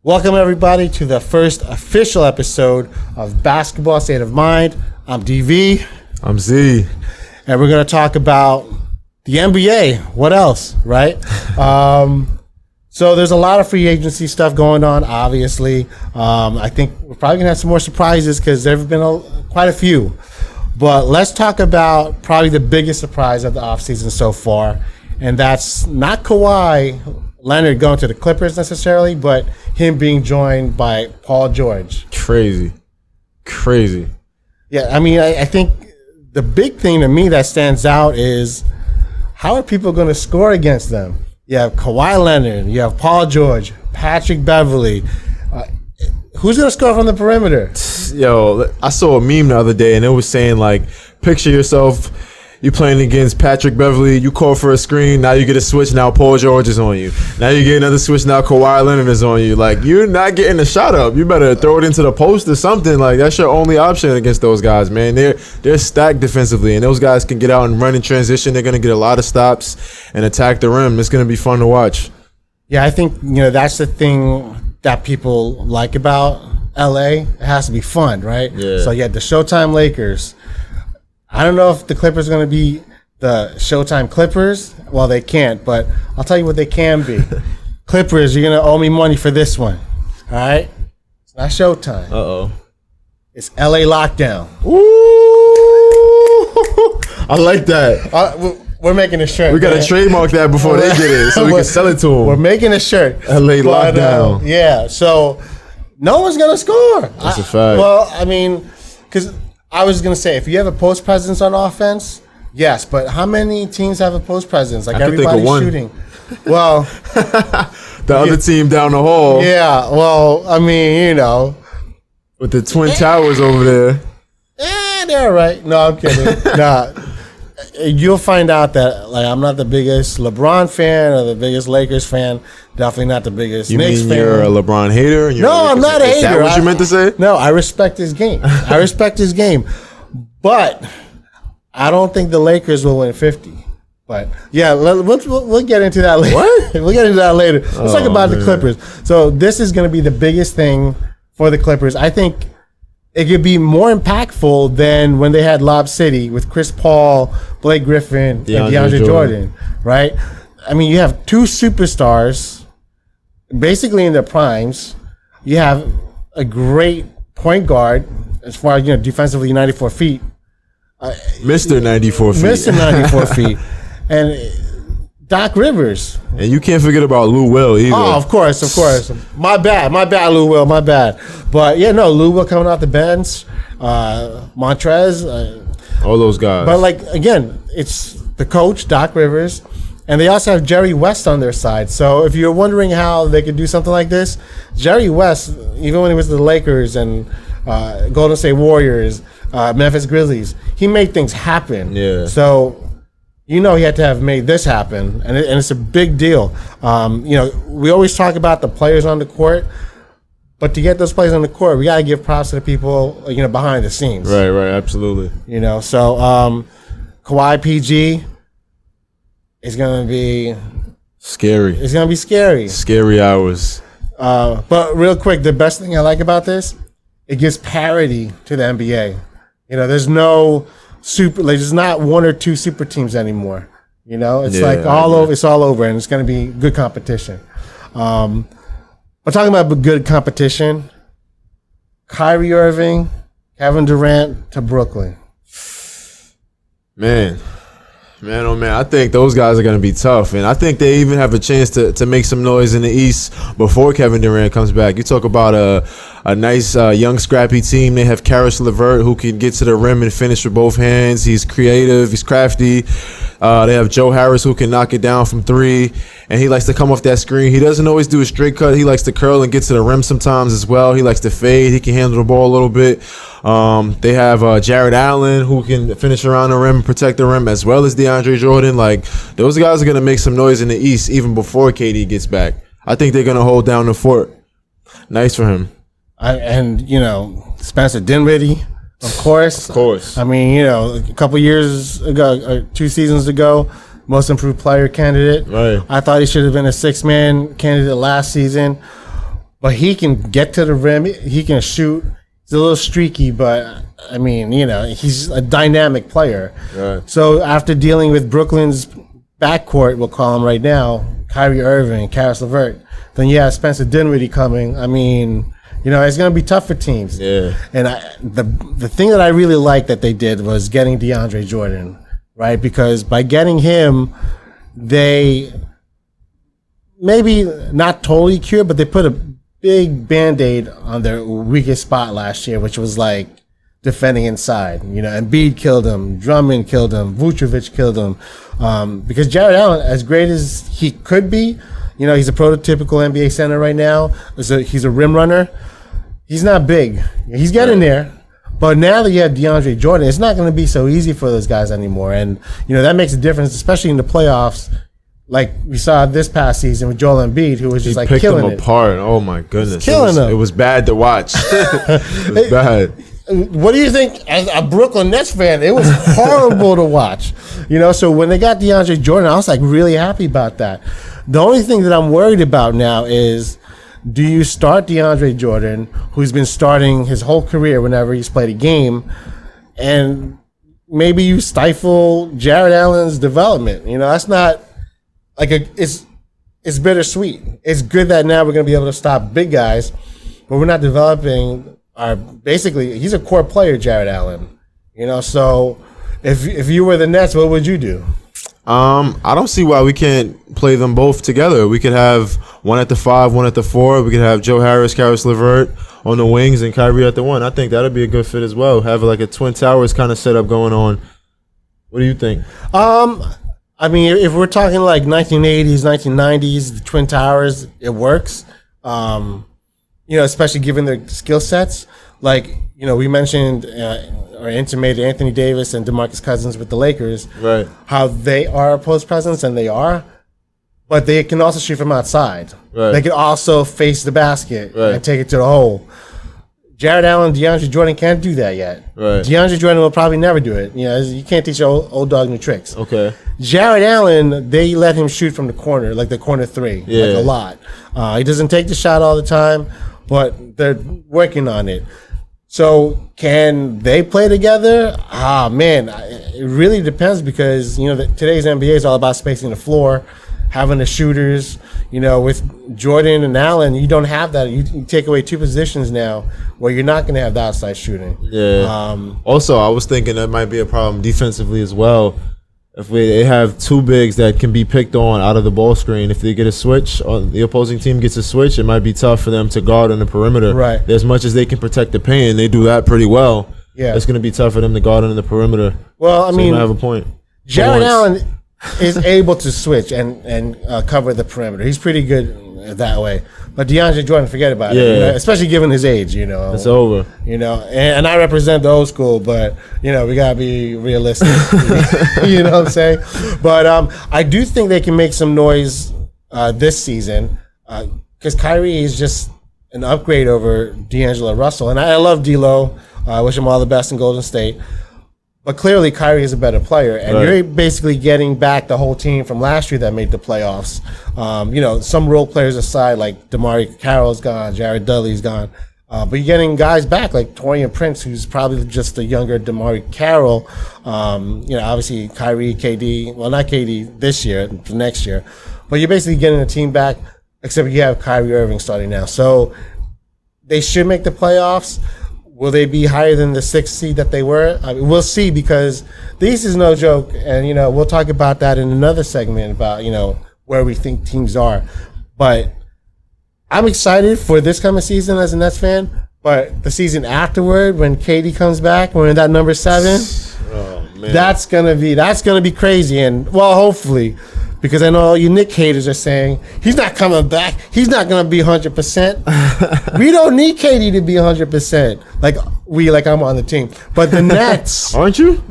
Welcome, everybody, to the first official episode of Basketball State of Mind. I'm DV. I'm Z. And we're going to talk about the NBA. What else, right? So there's a lot of free agency stuff going on, obviously. I think we're probably going to have some more surprises because there have been quite a few. But let's talk about probably the biggest surprise of the offseason so far. And that's not Kawhi Leonard going to the Clippers necessarily, but him being joined by Paul George. Crazy. Yeah, I mean, I think the big thing to me that stands out is how are people going to score against them? You have Kawhi Leonard, you have Paul George, Patrick Beverley. Who's going to score from the perimeter? Yo, I saw a meme the other day, and it was saying, like, picture yourself, you playing against Patrick Beverley, you call for a screen, now you get a switch, now Paul George is on you. Now you get another switch, now Kawhi Leonard is on you. Like, you're not getting a shot up. You better throw it into the post or something. Like, that's your only option against those guys, man. They're stacked defensively, and those guys can get out and run in transition. They're going to get a lot of stops and attack the rim. It's going to be fun to watch. Yeah, I think, that's the thing that people like about LA. It has to be fun, right? Yeah. So you had the Showtime Lakers. I don't know if the Clippers are going to be the Showtime Clippers. Well, they can't, but I'll tell you what they can be. Clippers, you're going to owe me money for this one. All right? It's not Showtime. Uh-oh. It's LA Lockdown. Ooh! I like that. We're making a shirt. We got to trademark that before they get it so we can sell it to them. We're making a shirt. LA Lockdown. Yeah, so no one's going to score. That's a fact. Well, I mean, because I was going to say, if you have a post presence on offense, yes, but how many teams have a post presence? Like, everybody's shooting. Well, the other team down the hall. Yeah, well, I mean, with the Twin Towers over there. They're all right. No, I'm kidding. Nah. You'll find out that, like, I'm not the biggest LeBron fan or the biggest Lakers fan. Definitely not the biggest Knicks fan. You're a LeBron hater? No, I'm not a hater. Is that what you meant to say? No, I respect his game. But I don't think the Lakers will win 50. But, yeah, we'll get into that later. What? We'll get into that later. Let's talk about the Clippers. So this is going to be the biggest thing for the Clippers. I think it could be more impactful than when they had Lob City with Chris Paul, Blake Griffin, and DeAndre Jordan, right? I mean, you have two superstars basically in their primes. You have a great point guard as far as, defensively 94 feet. Mr. 94 feet. Mr. 94 feet. And Doc Rivers. And you can't forget about Lou Will either. Oh, of course. My bad, Lou Will, my bad. But, yeah, no, Lou Will coming off the bench. Montrez. All those guys. But, like, again, it's the coach, Doc Rivers, and they also have Jerry West on their side. So if you're wondering how they could do something like this, Jerry West, even when he was the Lakers and Golden State Warriors, Memphis Grizzlies, he made things happen. Yeah. So he had to have made this happen, and it's a big deal. We always talk about the players on the court, but to get those players on the court, we got to give props to the people, behind the scenes. Right, absolutely. So Kawhi PG is going to be scary. It's going to be scary. Scary hours. But real quick, the best thing I like about this, it gives parity to the NBA. There's no there's not one or two super teams anymore. It's all over. It's all over, and it's going to be good competition. We're talking about good competition. Kyrie Irving, Kevin Durant to Brooklyn. Man, oh man, I think those guys are going to be tough, and I think they even have a chance to make some noise in the East before Kevin Durant comes back. You talk about a nice young scrappy team. They have Karis LeVert, who can get to the rim and finish with both hands. He's creative, he's crafty. They have Joe Harris, who can knock it down from three, and he likes to come off that screen. He doesn't always do a straight cut. He likes to curl and get to the rim sometimes as well. He likes to fade. He can handle the ball a little bit. They have Jared Allen, who can finish around the rim and protect the rim, as well as DeAndre Jordan. Like, those guys are going to make some noise in the East even before KD gets back. I think they're going to hold down the fort. Nice for him. Spencer Dinwiddie, of course. I mean, a couple years ago, 2 seasons ago, most improved player candidate. Right. I thought he should have been a 6-man candidate last season. but he can get to the rim. He can shoot. He's a little streaky, but I mean, he's a dynamic player. Right. So after dealing with Brooklyn's backcourt, we'll call him right now, Kyrie Irving, Karis LeVert, then you have Spencer Dinwiddie coming. I mean, it's going to be tough for teams. Yeah. And the thing that I really liked that they did was getting DeAndre Jordan, right? Because by getting him, they maybe not totally cured, but they put a big Band-Aid on their weakest spot last year, which was like defending inside. Embiid killed him, Drummond killed him, Vucevic killed him. Because Jared Allen, as great as he could be, he's a prototypical NBA center right now. He's a rim runner. He's not big. He's getting there. But now that you have DeAndre Jordan, it's not going to be so easy for those guys anymore. And, that makes a difference, especially in the playoffs. Like we saw this past season with Joel Embiid, who was just like killing it. He picked them apart. Oh my goodness, killing them. It was bad to watch. It was bad. What do you think? As a Brooklyn Nets fan, it was horrible to watch. So when they got DeAndre Jordan, I was like really happy about that. The only thing that I'm worried about now is, do you start DeAndre Jordan, who's been starting his whole career whenever he's played a game, and maybe you stifle Jared Allen's development? That's not like it's bittersweet. It's good that now we're going to be able to stop big guys, but we're not developing basically, he's a core player, Jared Allen. So if you were the Nets, what would you do? I don't see why we can't play them both together. We could have one at the 5, one at the 4. We could have Joe Harris, Karis LeVert on the wings, and Kyrie at the 1. I think that'd be a good fit as well. Have like a Twin Towers kind of setup going on. What do you think? I mean, if we're talking like 1980s, 1990s, the Twin Towers, it works. Especially given their skill sets. Like, we mentioned or intimated Anthony Davis and DeMarcus Cousins with the Lakers. Right. How they are a post presence, and they are. But they can also shoot from outside. Right. They can also face the basket right. and take it to the hole. Jared Allen, DeAndre Jordan can't do that yet. Right. DeAndre Jordan will probably never do it. You can't teach old dog new tricks. Okay. Jared Allen, they let him shoot from the corner, like the corner 3, like a lot. He doesn't take the shot all the time, but they're working on it. So can they play together? Man, it really depends because, today's NBA is all about spacing the floor, having the shooters. With Jordan and Allen, you don't have that. You take away 2 positions now where you're not going to have the outside shooting. Yeah. Also, I was thinking that might be a problem defensively as well. If they have 2 bigs that can be picked on out of the ball screen, if they get a switch, or the opposing team gets a switch, it might be tough for them to guard on the perimeter. Right. As much as they can protect the paint, and they do that pretty well. Yeah. It's going to be tough for them to guard on the perimeter. Well, I mean, you might have a point. Jared Allen is able to switch and cover the perimeter. He's pretty good that way. But DeAndre Jordan, forget about it. Especially given his age, It's over. And I represent the old school, but, we got to be realistic. You know what I'm saying? But I do think they can make some noise this season because Kyrie is just an upgrade over D'Angelo Russell. And I love D'Lo. I wish him all the best in Golden State. But clearly, Kyrie is a better player, and you're basically getting back the whole team from last year that made the playoffs. Some role players aside, like DeMar Carroll's gone, Jared Dudley's gone, but you're getting guys back like Torian Prince, who's probably just a younger DeMar Carroll. Obviously Kyrie, KD. Well, not KD this year, the next year, but you're basically getting the team back. Except you have Kyrie Irving starting now, so they should make the playoffs. Will they be higher than the 6th seed that they were? I mean, we'll see because the East is no joke. And, we'll talk about that in another segment about, where we think teams are. But I'm excited for this coming season as a Nets fan. But the season afterward, when KD comes back, when that number 7, that's gonna be crazy. And, well, hopefully. Because I know all you Knick haters are saying, he's not coming back. He's not going to be 100%. We don't need KD to be 100%. Like I'm on the team. But the Nets. Aren't you?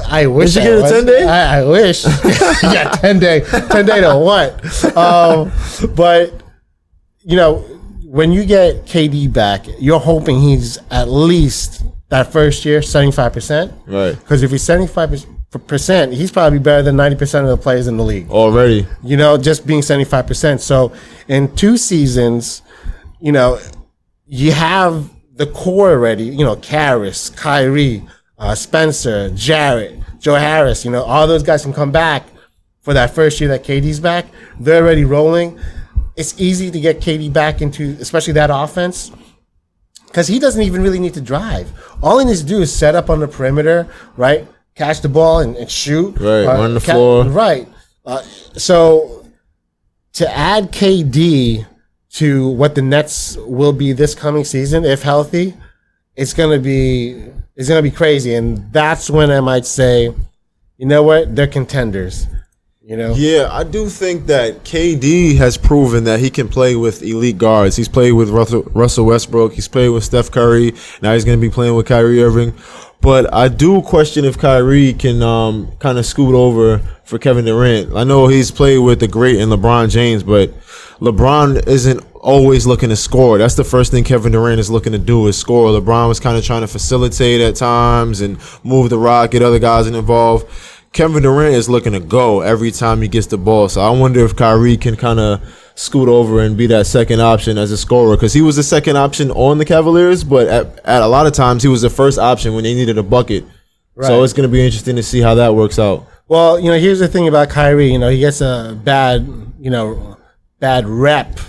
I wish Did you get a 10-day? I wish. Yeah, 10-day. 10-day to what? But, when you get KD back, you're hoping he's at least that first year 75%. Right. Because if he's 75%, he's probably better than 90% of the players in the league already. Just being 75%. So in 2 seasons, you have the core already. Karras, Kyrie, Spencer, Jarrett, Joe Harris. All those guys can come back for that first year that KD's back. They're already rolling. It's easy to get KD back into, especially that offense, because he doesn't even really need to drive. All he needs to do is set up on the perimeter, right? Catch the ball and shoot. Right, run the floor. Right. So to add KD to what the Nets will be this coming season, if healthy, it's gonna be crazy. And that's when I might say, you know what, they're contenders. Yeah, I do think that KD has proven that he can play with elite guards. He's played with Russell Westbrook. He's played with Steph Curry. Now he's going to be playing with Kyrie Irving. But I do question if Kyrie can kind of scoot over for Kevin Durant. I know he's played with the great and LeBron James, but LeBron isn't always looking to score. That's the first thing Kevin Durant is looking to do is score. LeBron was kind of trying to facilitate at times and move the rock, get other guys involved. Kevin Durant is looking to go every time he gets the ball. So I wonder if Kyrie can kind of scoot over and be that second option as a scorer, because he was the second option on the Cavaliers, but at a lot of times he was the first option when they needed a bucket. Right. So it's going to be interesting to see how that works out. Well, here's the thing about Kyrie. He gets a bad rep,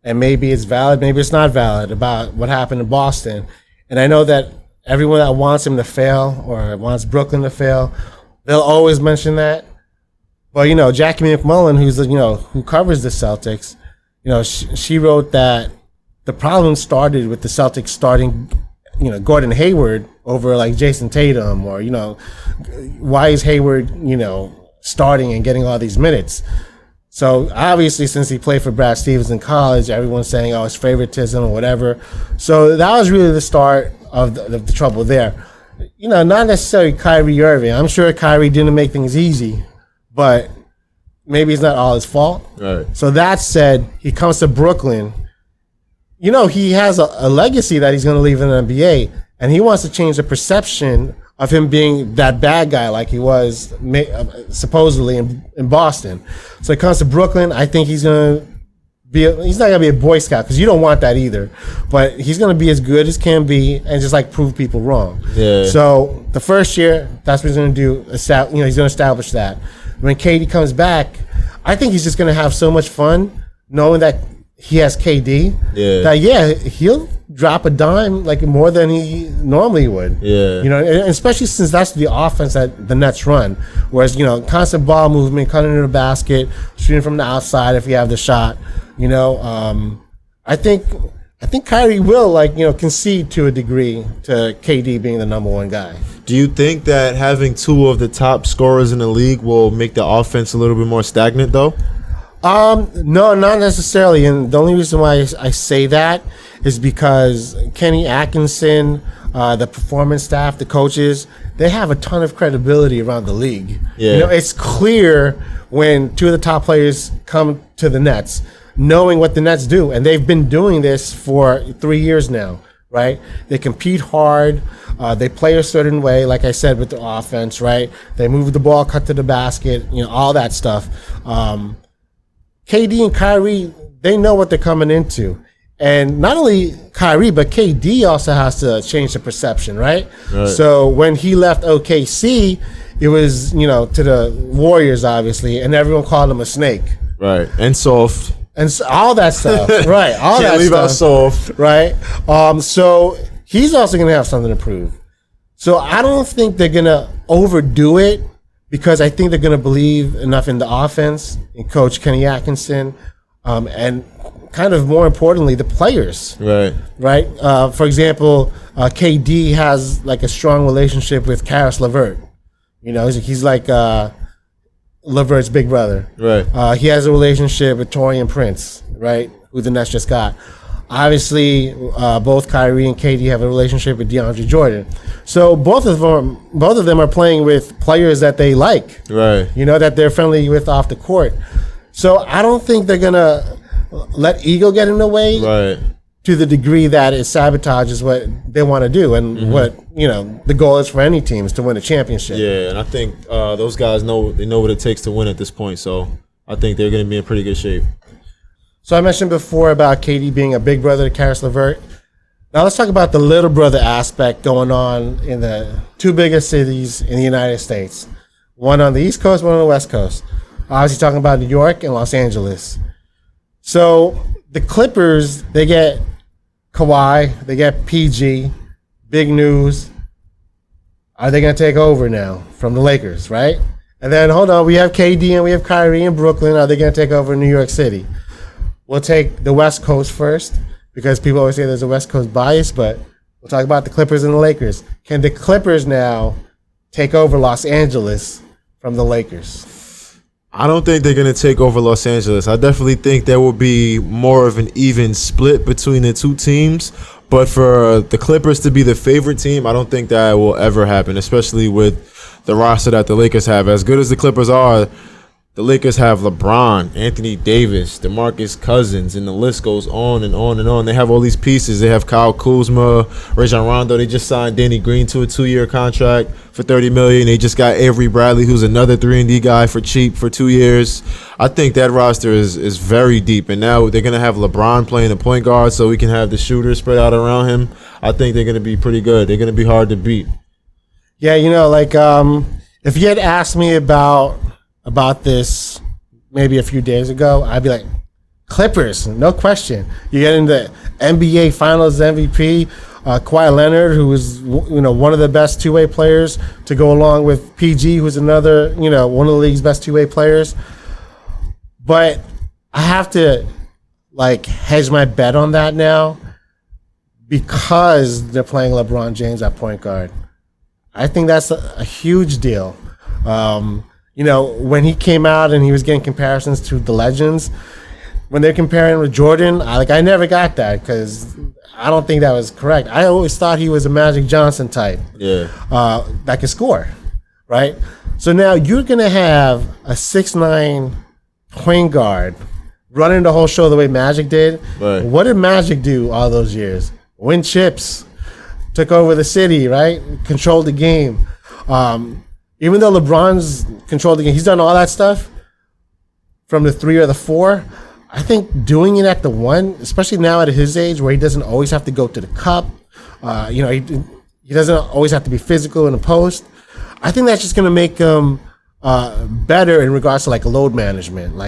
and maybe it's valid, maybe it's not valid, about what happened in Boston. And I know that everyone that wants him to fail or wants Brooklyn to fail, they'll always mention that. But, Jackie McMullen, who covers the Celtics, she wrote that the problem started with the Celtics starting, Gordon Hayward over like Jason Tatum, or, why is Hayward, starting and getting all these minutes? So obviously, since he played for Brad Stevens in college, everyone's saying, it's favoritism or whatever. So that was really the start of the trouble there. Not necessarily Kyrie Irving. I'm sure Kyrie didn't make things easy, but maybe it's not all his fault. Right. So that said, he comes to Brooklyn. He has a legacy that he's going to leave in the NBA, and he wants to change the perception of him being that bad guy like he was supposedly in Boston. So he comes to Brooklyn. I think he's going to he's not going to be a Boy Scout, because you don't want that either. But he's going to be as good as can be and just like prove people wrong. Yeah. So the first year, that's what he's going to do. He's going to establish that. When KD comes back, I think he's just going to have so much fun knowing that he has KD. Yeah. That he'll drop a dime like more than he normally would. Yeah. And especially since that's the offense that the Nets run. Whereas, constant ball movement, cutting to the basket, shooting from the outside if you have the shot. I think Kyrie will concede to a degree to KD being the number one guy. Do you think that having two of the top scorers in the league will make the offense a little bit more stagnant, though? No, not necessarily. And the only reason why I say that is because Kenny Atkinson, the performance staff, the coaches, they have a ton of credibility around the league. Yeah. It's clear when two of the top players come to the Nets, knowing what the Nets do. And they've been doing this for 3 years now, right? They compete hard. They play a certain way, like I said, with the offense, right? They move the ball, cut to the basket, all that stuff. KD and Kyrie, they know what they're coming into. And not only Kyrie, but KD also has to change the perception, right? So when he left OKC, it was, to the Warriors, obviously, and everyone called him a snake. Right. And soft. And so, all that stuff, right? All Can't that leave stuff, out soft, right? So he's also going to have something to prove. So I don't think they're going to overdo it, because I think they're going to believe enough in the offense, in Coach Kenny Atkinson, and kind of more importantly, the players. Right. Right. For example, KD has like a strong relationship with Karis LeVert. He's like LeVert's big brother. Right. He has a relationship with Torian Prince, right, who the Nets just got. Obviously, both Kyrie and KD have a relationship with DeAndre Jordan. So both of them are playing with players that they like. Right. That they're friendly with off the court. So I don't think they're gonna let ego get in the way. Right. To the degree that it sabotages what they want to do, and what the goal is for any team is to win a championship. Yeah, and I think those guys know what it takes to win at this point. So I think they're going to be in pretty good shape. So I mentioned before about KD being a big brother to Karis LeVert. Now let's talk about the little brother aspect going on in the two biggest cities in the United States. One on the East Coast, one on the West Coast. Obviously talking about New York and Los Angeles. So the Clippers, they get Kawhi, they get PG, big news. Are they going to take over now from the Lakers, right? And then, hold on, we have KD and we have Kyrie in Brooklyn. Are they going to take over New York City? We'll take the West Coast first because people always say there's a West Coast bias, but we'll talk about the Clippers and the Lakers. Can the Clippers now take over Los Angeles from the Lakers? I don't think they're going to take over Los Angeles. I definitely think there will be more of an even split between the two teams. But for the Clippers to be the favorite team, I don't think that will ever happen, especially with the roster that the Lakers have. As good as the Clippers are, the Lakers have LeBron, Anthony Davis, DeMarcus Cousins, and the list goes on and on and on. They have all these pieces. They have Kyle Kuzma, Rajon Rondo. They just signed Danny Green to a 2-year contract for $30 million. They just got Avery Bradley, who's another 3-and-D guy for cheap for 2 years. I think that roster is very deep. And now they're going to have LeBron playing the point guard so we can have the shooters spread out around him. I think they're going to be pretty good. They're going to be hard to beat. Yeah, if you had asked me about this maybe a few days ago, I'd be like, Clippers, no question. You get into NBA Finals MVP, Kawhi Leonard, who is one of the best two-way players, to go along with PG, who's another one of the league's best two-way players. But I have to hedge my bet on that now because they're playing LeBron James at point guard. I think that's a huge deal. When he came out and he was getting comparisons to the legends, when they're comparing with Jordan, I never got that because I don't think that was correct. I always thought he was a Magic Johnson type. Yeah. That could score, right? So now you're going to have a 6'9" point guard running the whole show the way Magic did. Right. What did Magic do all those years? Win chips, took over the city, right? Controlled the game. Even though LeBron's controlled the game, he's done all that stuff from the 3 or the 4. I think doing it at the 1, especially now at his age where he doesn't always have to go to the cup, he doesn't always have to be physical in the post. I think that's just going to make him better in regards to load management,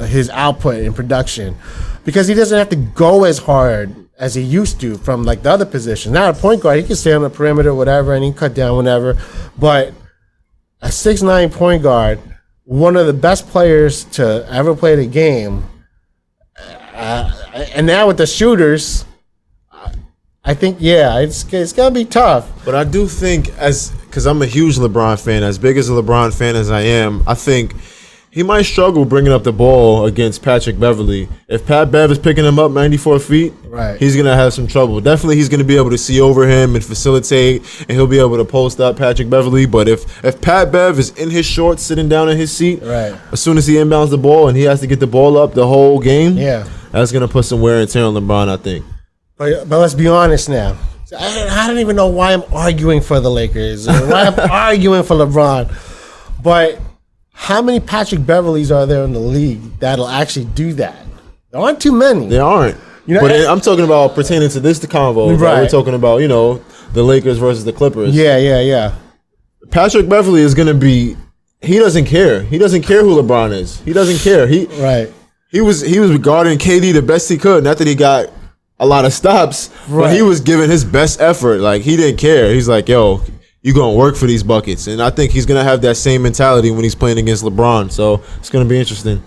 his output in production, because he doesn't have to go as hard as he used to from the other positions. Now at point guard, he can stay on the perimeter, whatever, and he can cut down whenever, but a 6'9" point guard, one of the best players to ever play the game, and now with the shooters, I think, it's going to be tough. But I do think, because I'm a huge LeBron fan, as big as a LeBron fan as I am, I think he might struggle bringing up the ball against Patrick Beverley. If Pat Bev is picking him up 94 feet, right, he's going to have some trouble. Definitely he's going to be able to see over him and facilitate, and he'll be able to post up Patrick Beverley. But if Pat Bev is in his shorts sitting down in his seat, right, as soon as he inbounds the ball and he has to get the ball up the whole game, that's going to put some wear and tear on LeBron, I think. But let's be honest now. I don't even know why I'm arguing for the Lakers, or why I'm arguing for LeBron. But how many Patrick Beverleys are there in the league that'll actually do that? There aren't too many. There aren't. But I'm talking about pertaining to this convo. Right. We're talking about, the Lakers versus the Clippers. Yeah. Patrick Beverley is going to be – he doesn't care. He doesn't care who LeBron is. He doesn't care. He was regarding KD the best he could. Not that he got a lot of stops, but he was giving his best effort. He didn't care. He's like, yo – you're going to work for these buckets. And I think he's going to have that same mentality when he's playing against LeBron. So it's going to be interesting.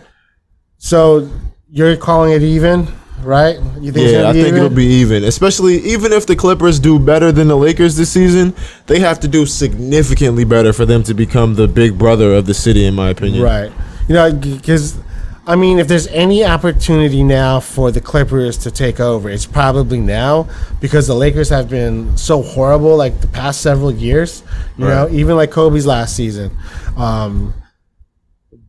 So you're calling it even, right? You think I think it'll be even. Especially even if the Clippers do better than the Lakers this season, they have to do significantly better for them to become the big brother of the city, in my opinion. Right. Because if there's any opportunity now for the Clippers to take over, it's probably now, because the Lakers have been so horrible the past several years, even Kobe's last season.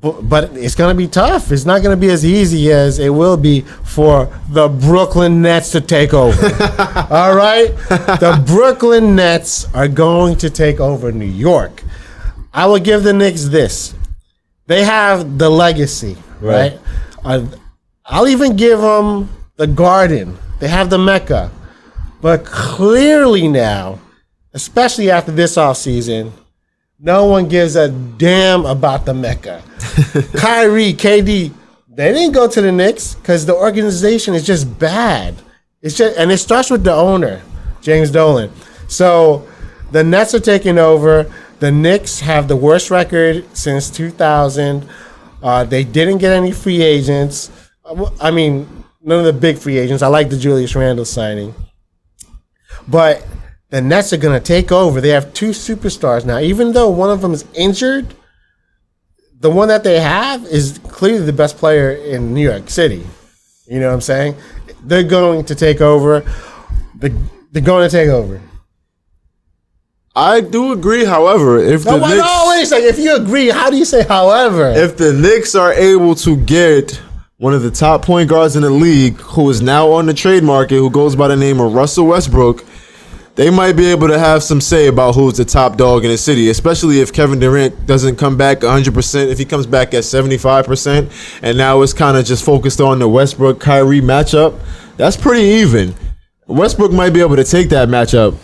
But it's going to be tough. It's not going to be as easy as it will be for the Brooklyn Nets to take over. All right? The Brooklyn Nets are going to take over New York. I will give the Knicks this. They have the legacy, right? I'll even give them the Garden. They have the Mecca. But clearly now, especially after this offseason, no one gives a damn about the Mecca. Kyrie, KD, they didn't go to the Knicks because the organization is just bad. And it starts with the owner, James Dolan. So the Nets are taking over. The Knicks have the worst record since 2000. They didn't get any free agents. I mean, none of the big free agents. I like the Julius Randle signing. But the Nets are going to take over. They have two superstars now. Even though one of them is injured, the one that they have is clearly the best player in New York City. You know what I'm saying? They're going to take over. They're going to take over. I do agree, however, if the Knicks... No, wait a second. If you agree, how do you say however? If the Knicks are able to get one of the top point guards in the league, who is now on the trade market, who goes by the name of Russell Westbrook, they might be able to have some say about who's the top dog in the city, especially if Kevin Durant doesn't come back 100%. If he comes back at 75%, and now it's kind of just focused on the Westbrook-Kyrie matchup, that's pretty even. Westbrook might be able to take that matchup.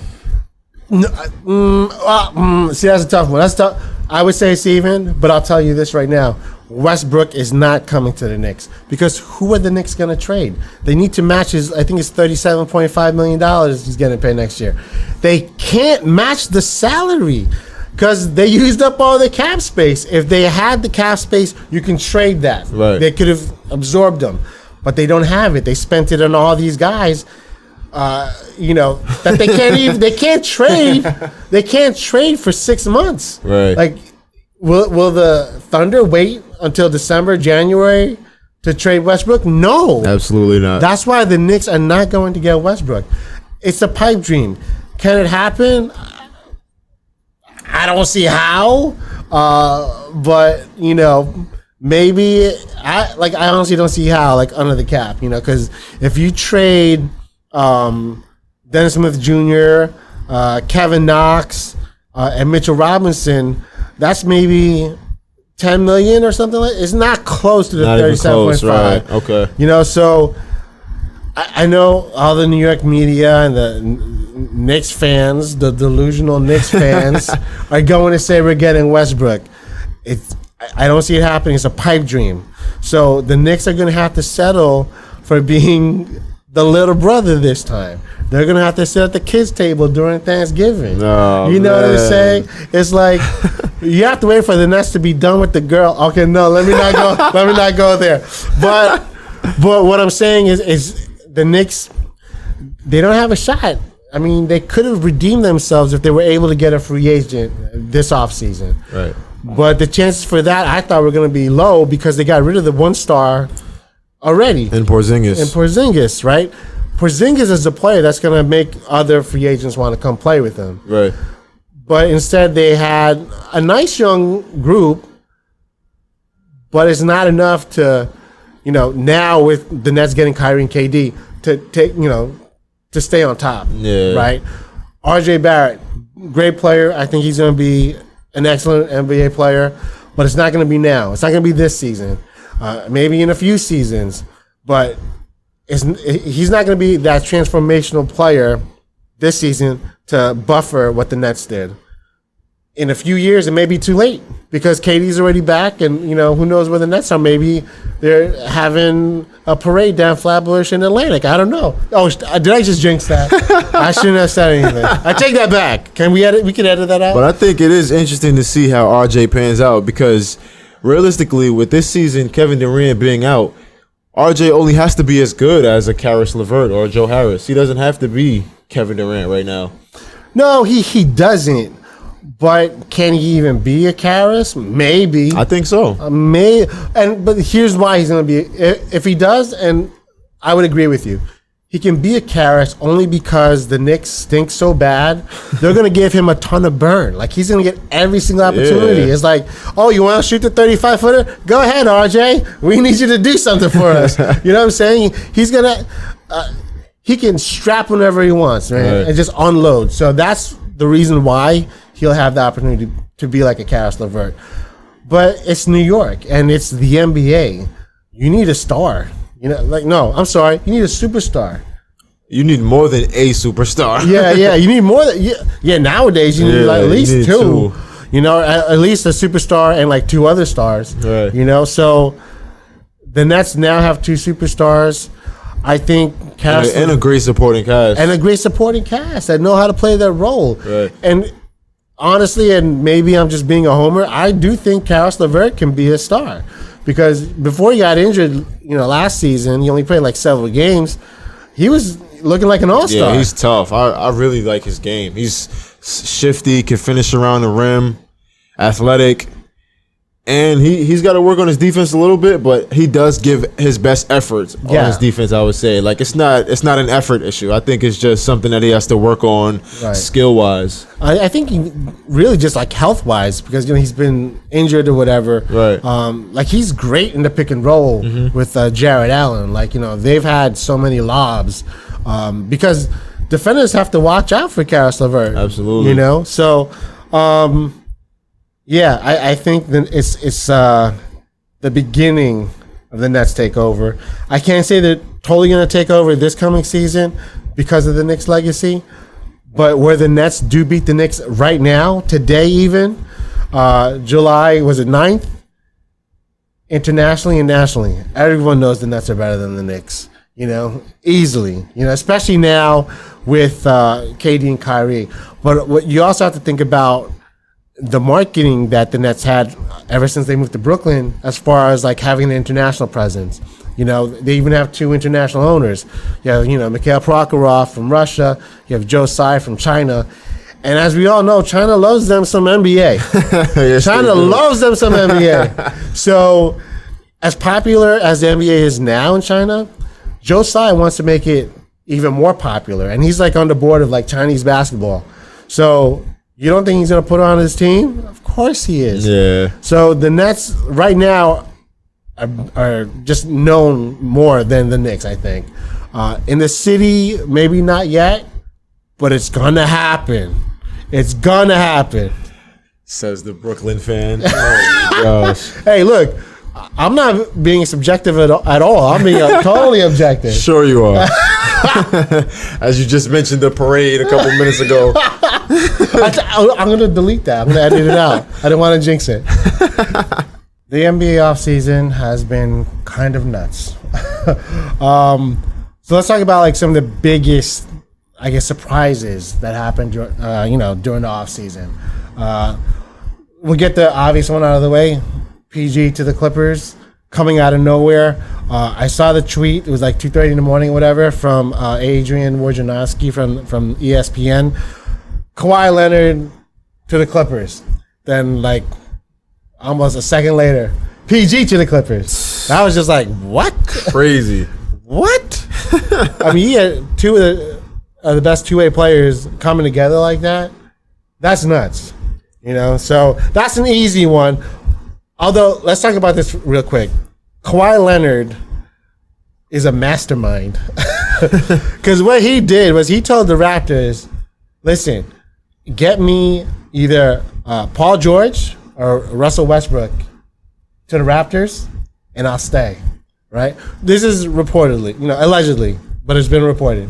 See, that's a tough one. That's tough. I would say it's even, but I'll tell you this right now. Westbrook is not coming to the Knicks because who are the Knicks going to trade? They need to match his, I think it's $37.5 million he's going to pay next year. They can't match the salary because they used up all the cap space. If they had the cap space, you can trade that. Right. They could have absorbed them, but they don't have it. They spent it on all these guys. That they can't even, they can't trade. They can't trade for 6 months. Right. Like, will the Thunder wait until December, January to trade Westbrook? No. Absolutely not. That's why the Knicks are not going to get Westbrook. It's a pipe dream. Can it happen? I don't see how. But, maybe I honestly don't see how, under the cap, because if you trade Dennis Smith Jr., Kevin Knox, and Mitchell Robinson, that's maybe $10 million or something like that. It's not close to the 37.5. Right. Okay. So I know all the New York media and the Knicks fans, the delusional Knicks fans, are going to say we're getting Westbrook. I don't see it happening. It's a pipe dream. So the Knicks are going to have to settle for being the little brother this time. They're going to have to sit at the kids' table during Thanksgiving. Oh, you know man. what I'm saying? It's like you have to wait for the Nets to be done with the girl. Okay, no, let me not go. Let me not go there. But what I'm saying is the Knicks, they don't have a shot. I mean, they could have redeemed themselves if they were able to get a free agent this offseason. Right. But the chances for that, I thought were going to be low because they got rid of the one star already. And Porzingis. Right? Porzingis is a player that's going to make other free agents want to come play with him. Right. But instead, they had a nice young group, but it's not enough to, now with the Nets getting Kyrie and KD to take, to stay on top. Yeah. Right? RJ Barrett, great player. I think he's going to be an excellent NBA player, but it's not going to be now. It's not going to be this season. Maybe in a few seasons, but he's not going to be that transformational player this season to buffer what the Nets did. In a few years, it may be too late because KD's already back, and who knows where the Nets are. Maybe they're having a parade down Flatbush in Atlantic. I don't know. Oh, did I just jinx that? I shouldn't have said anything. I take that back. Can we edit? We can edit that out. But I think it is interesting to see how RJ pans out because realistically, with this season, Kevin Durant being out, RJ only has to be as good as a Karis LeVert or a Joe Harris. He doesn't have to be Kevin Durant right now. No, he doesn't. But can he even be a Karis? Maybe. I think so. But here's why he's going to be. If he does, and I would agree with you, he can be a Karis only because the Knicks stink so bad. They're going to give him a ton of burn. Like, he's going to get every single opportunity. Yeah. It's like, oh, you want to shoot the 35-footer? Go ahead, RJ. We need you to do something for us. You know what I'm saying? He's going to... he can strap whenever he wants, man, right, and just unload. So that's the reason why he'll have the opportunity to be like a Karis LeVert. But it's New York, and it's the NBA. You need a star. You know, like, no, I'm sorry. You need a superstar. You need more than a superstar. Yeah. You need more than nowadays you need like at least two. You know, at least a superstar and like 2 other stars. Right. You know, so the Nets now have 2 superstars. I think and a great supporting cast. And a great supporting cast that know how to play their role. Right. And honestly, and maybe I'm just being a homer, I do think Karis LeVert can be a star. Because before he got injured, you know, last season, he only played like several games. He was looking like an all-star. Yeah, he's tough. I really like his game. He's shifty, can finish around the rim, athletic, and he's got to work on his defense a little bit, but he does give his best efforts on his defense, I would say. Like, it's not an effort issue. I think it's just something that he has to work on skill-wise. I think he really just like health-wise, because, you know, he's been injured or whatever. Right. Like, he's great in the pick and roll with Jared Allen. Like, you know, they've had so many lobs because defenders have to watch out for Karis LeVert. Absolutely. You know? So, I think that it's the beginning of the Nets takeover. I can't say they're totally going to take over this coming season because of the Knicks' legacy, but where the Nets do beat the Knicks right now, today even, July, was it 9th? Internationally and nationally, everyone knows the Nets are better than the Knicks, you know, easily, you know, especially now with KD and Kyrie. But what you also have to think about the marketing that the Nets had ever since they moved to Brooklyn, as far as like having an international presence. You know, they even have 2 international owners. You have, you know, Mikhail Prokhorov from Russia. You have G.O.A.T from China. And as we all know, China loves them some NBA. Yes, China loves them some NBA. So as popular as the NBA is now in China, G.O.A.T wants to make it even more popular. And he's like on the board of like Chinese basketball. So you don't think he's going to put on his team? Of course he is. Yeah. So the Nets right now are just known more than the Knicks, I think. In the city, maybe not yet, but it's going to happen. It's going to happen. Says the Brooklyn fan. Oh, my gosh. Hey, look, I'm not being subjective at all. I'm being totally objective. Sure you are. As you just mentioned the parade a couple minutes ago. I'm going to delete that. I'm going to edit it out. I don't want to jinx it. The NBA offseason has been kind of nuts. So let's talk about like some of the biggest, I guess, surprises that happened during the offseason. We'll get the obvious one out of the way. PG to the Clippers, coming out of nowhere. I saw the tweet. It was like 2:30 in the morning or whatever from Adrian Wojnarowski from ESPN. Kawhi Leonard to the Clippers. Then like almost a second later, PG to the Clippers. I was just like, what? Crazy. What? I mean, he had 2 of the best two-way players coming together like that. That's nuts. You know, so that's an easy one. Although, let's talk about this real quick. Kawhi Leonard is a mastermind. Because what he did was he told the Raptors, listen, get me either Paul George or Russell Westbrook to the Raptors, and I'll stay. Right? This is reportedly, allegedly, but it's been reported.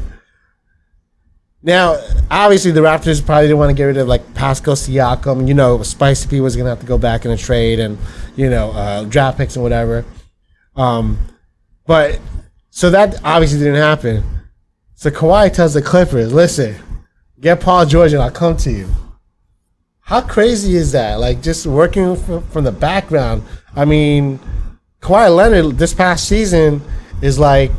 Now, obviously, the Raptors probably didn't want to get rid of like Pascal Siakam. Spicy P was going to have to go back in a trade and, draft picks and whatever. But so that obviously didn't happen. So Kawhi tells the Clippers, listen, get Paul George and I'll come to you. How crazy is that? Like just working from the background. I mean, Kawhi Leonard this past season is like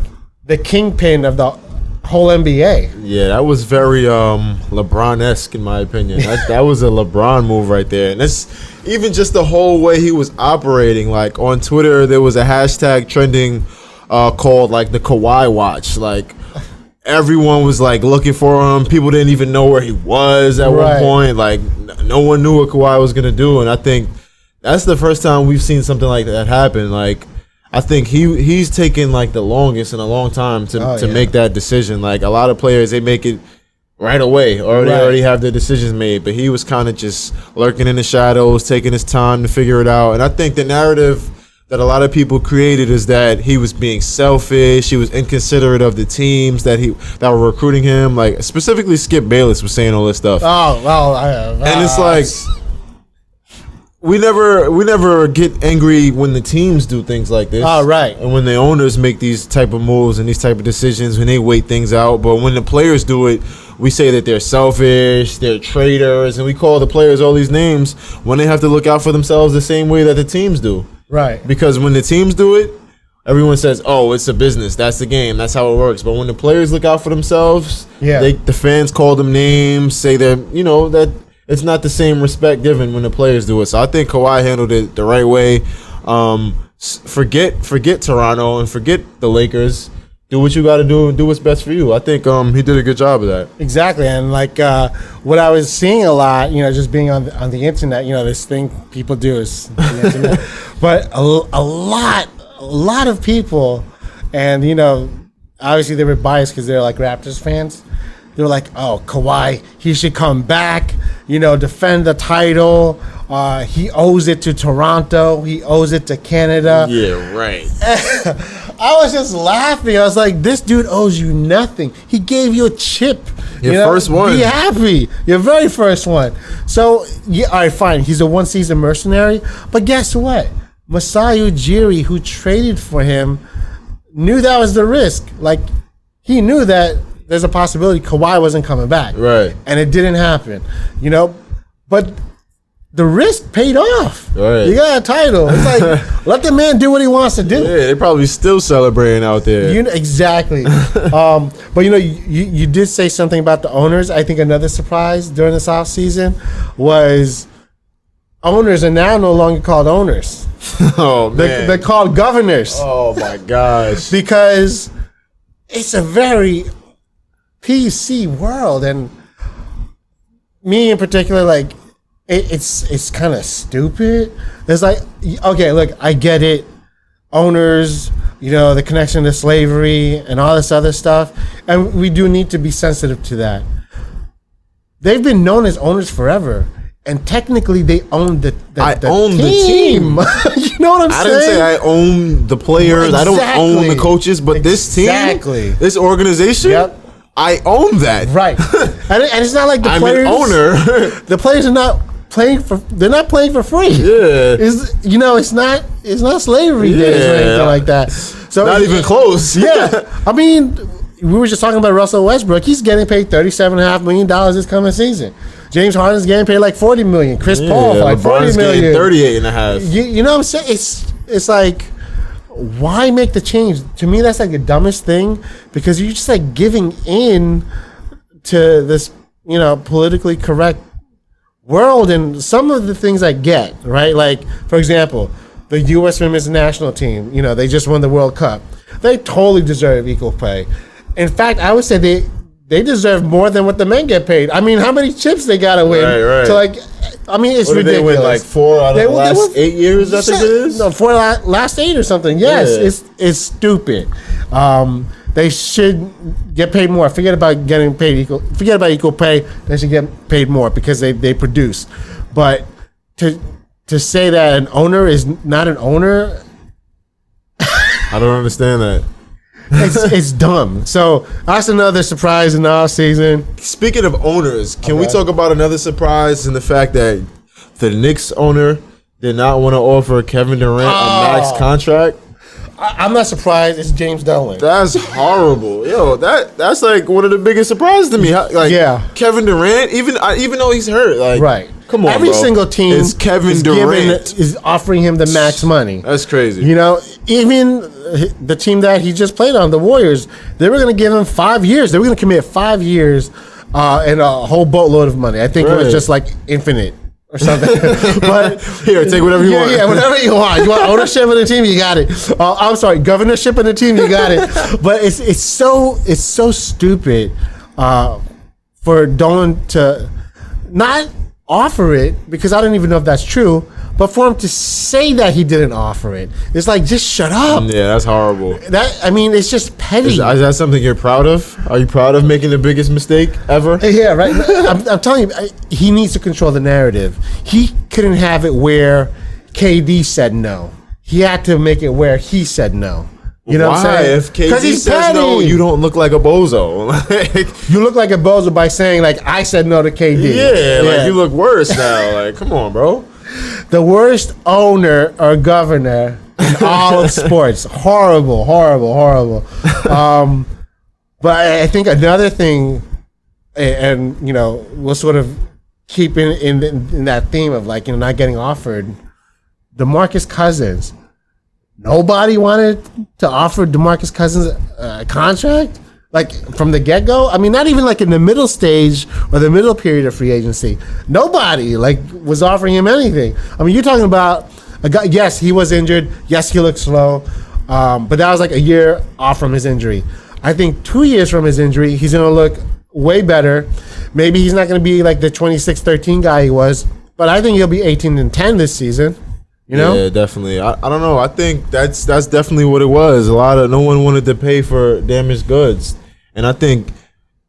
the kingpin of the whole NBA. Yeah, that was very LeBron-esque in my opinion. That was a LeBron move right there. And that's even just the whole way he was operating. Like on Twitter, there was a hashtag trending called like the Kawhi Watch. Like everyone was like looking for him. People didn't even know where he was at one point. Like no one knew what Kawhi was gonna do. And I think that's the first time we've seen something like that happen. Like I think he's taken like the longest in a long time to make that decision. Like a lot of players, they make it right away or they already have their decisions made. But he was kind of just lurking in the shadows, taking his time to figure it out. And I think the narrative that a lot of people created is that he was being selfish. He was inconsiderate of the teams that were recruiting him. Like specifically, Skip Bayless was saying all this stuff. Oh well, and it's like we never get angry when the teams do things like this. Oh, right. And when the owners make these type of moves and these type of decisions, when they wait things out. But when the players do it, we say that they're selfish, they're traitors, and we call the players all these names when they have to look out for themselves the same way that the teams do. Right. Because when the teams do it, everyone says, "Oh, it's a business. That's the game. That's how it works." But when the players look out for themselves, the fans call them names, say they're, that it's not the same respect given when the players do it. So I think Kawhi handled it the right way. Forget Toronto and forget the Lakers. Do what you got to do and do what's best for you. I think he did a good job of that. Exactly, and like what I was seeing a lot, just being on the internet, this thing people do is the internet. But a lot of people, and obviously they were biased because they're like Raptors fans. They were like, "Oh, Kawhi, he should come back, defend the title. He owes it to Toronto. He owes it to Canada." Yeah, right. I was just laughing. I was like, "This dude owes you nothing. He gave you a chip. Your first one. Be happy. Your very first one." So, all right, fine. He's a one-season mercenary. But guess what? Masai Ujiri, who traded for him, knew that was the risk. Like, he knew that there's a possibility Kawhi wasn't coming back. Right. And it didn't happen. But the risk paid off. Right. You got a title. It's like, let the man do what he wants to do. Yeah, they're probably still celebrating out there. Exactly. But you did say something about the owners. I think another surprise during this offseason was owners are now no longer called owners. Oh, man. They're called governors. Oh, my gosh. Because it's a very PC world, and me in particular, like it's kind of stupid. It's like, okay, look, I get it, owners, the connection to slavery and all this other stuff, and we do need to be sensitive to that. They've been known as owners forever, and technically they own the team. You know what I'm saying? I didn't say I own the players. Exactly. I don't own the coaches, but this team, this organization, I own that. Right. And it's not like the I'm players. an owner. The players are not playing for. They're not playing for free. Yeah. It's not slavery days or anything like that. So not even close. Yeah. I mean, we were just talking about Russell Westbrook. He's getting paid $37.5 million this coming season. James Harden's getting paid like $40 million. Chris Paul for like $40 million. $38.5. You know what I'm saying? It's like, why make the change? To me, that's like the dumbest thing, because you're just like giving in to this, politically correct world. And some of the things I get, right? Like, for example, the U.S. Women's National Team, they just won the World Cup. They totally deserve equal pay. In fact, I would say they deserve more than what the men get paid. I mean, how many chips they got to win? Right. To it's ridiculous. Did they win like 4 out of the last 8 years? I think it is. No, 4 last 8 or something. Yes, it's stupid. They should get paid more. Forget about getting paid equal. Forget about equal pay. They should get paid more because they produce. But to say that an owner is not an owner, I don't understand that. it's dumb. So that's another surprise in the offseason. Speaking of owners, can we talk about another surprise in the fact that the Knicks owner did not want to offer Kevin Durant a max contract? I'm not surprised. It's James Dolan. That's horrible. Yo, that's like one of the biggest surprises to me. Kevin Durant, even though he's hurt, like, right. Come on, every bro. single team is Kevin Durant is offering him the max money. That's crazy. Even the team that he just played on, the Warriors, they were going to give him 5 years. They were going to commit 5 years and a whole boatload of money. I think it was just like infinite or something. But here, take whatever you want. Yeah, whatever you want. You want ownership of the team, you got it. I'm sorry, governorship of the team, you got it. But it's so stupid for Dolan to not offer it, because I don't even know if that's true, but for him to say that he didn't offer it, it's like, just shut up. Yeah, that's horrible. It's just petty. Is that something you're proud of? Are you proud of making the biggest mistake ever? Yeah, right. I'm telling you, he needs to control the narrative. He couldn't have it where KD said no. he had to make it where he said no. You know what I'm Why? saying? If KD says no, you don't look like a bozo. You look like a bozo by saying, like, I said no to KD. Yeah, like you look worse now. Like, come on, bro. The worst owner or governor in all of sports. Horrible. But I think another thing, and you know, we'll sort of keep in that theme of, like, you know, not getting offered. DeMarcus Cousins. Nobody wanted to offer DeMarcus Cousins a contract, like, from the get-go. I mean, not even like in the middle stage or the middle period of free agency. Nobody like was offering him anything. I mean, you're talking about a guy. Yes, he was injured. Yes, he looked slow, but that was like a year off from his injury. I think 2 years from his injury, he's going to look way better. Maybe he's not going to be like the 26-13 guy he was, but I think he'll be 18-10 this season. You know? Yeah, definitely. I don't know. I think that's definitely what it was. No one wanted to pay for damaged goods. And I think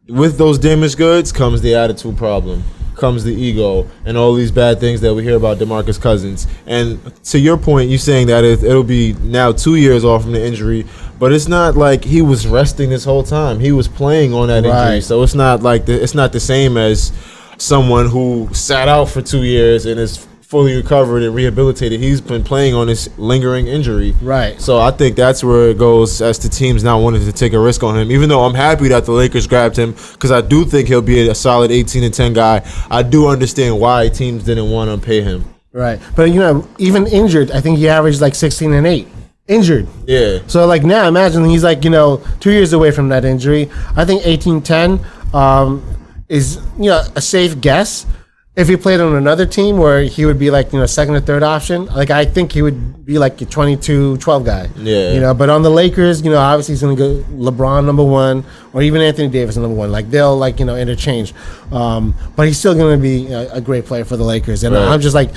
with those damaged goods comes the attitude problem, comes the ego, and all these bad things that we hear about DeMarcus Cousins. And to your point, you saying that it'll be now 2 years off from the injury, but it's not like he was resting this whole time. He was playing on that injury. So it's not like it's not the same as someone who sat out for 2 years and is fully recovered and rehabilitated. He's been playing on this lingering injury. Right. So I think that's where it goes as to teams not wanting to take a risk on him. Even though I'm happy that the Lakers grabbed him because I do think he'll be a solid 18-10 guy, I do understand why teams didn't want to pay him. Right. But, you know, even injured, I think he averaged like 16-8. Injured. Yeah. So, like, now imagine he's like, you know, 2 years away from that injury. I think 18-10 is, you know, a safe guess. If he played on another team where he would be like, you know, second or third option, like, I think he would be like a 22-12 guy. Yeah. You know, but on the Lakers, you know, obviously he's going to go LeBron number one or even Anthony Davis number one. Like, they'll, like, you know, interchange. But he's still going to be a great player for the Lakers. And I'm just, like,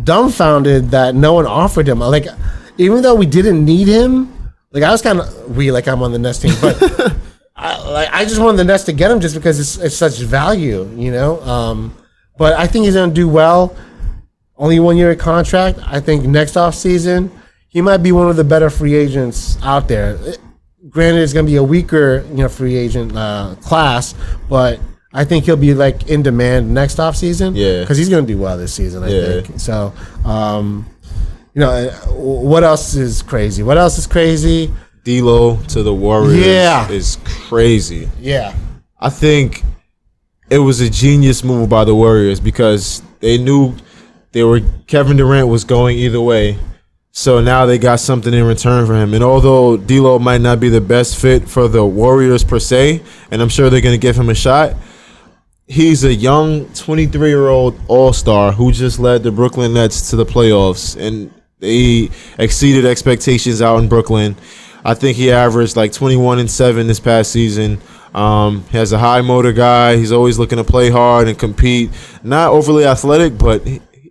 dumbfounded that no one offered him. Like, even though we didn't need him, like, I was kind of, I'm on the Nets team, but I just wanted the Nets to get him just because it's such value, you know? But I think he's going to do well. Only 1 year contract. I think next offseason, he might be one of the better free agents out there. Granted, it's going to be a weaker, you know, free agent class, but I think he'll be like in demand next offseason. Yeah, because he's going to do well this season. I think so. You know, what else is crazy? D'Lo to the Warriors is crazy. Yeah, I think it was a genius move by the Warriors because they knew Kevin Durant was going either way. So now they got something in return for him. And although D'Lo might not be the best fit for the Warriors per se, and I'm sure they're going to give him a shot, he's a young 23-year-old all-star who just led the Brooklyn Nets to the playoffs. And they exceeded expectations out in Brooklyn. I think he averaged like 21-7 this past season. He has a high motor guy. He's always looking to play hard and compete. Not overly athletic, but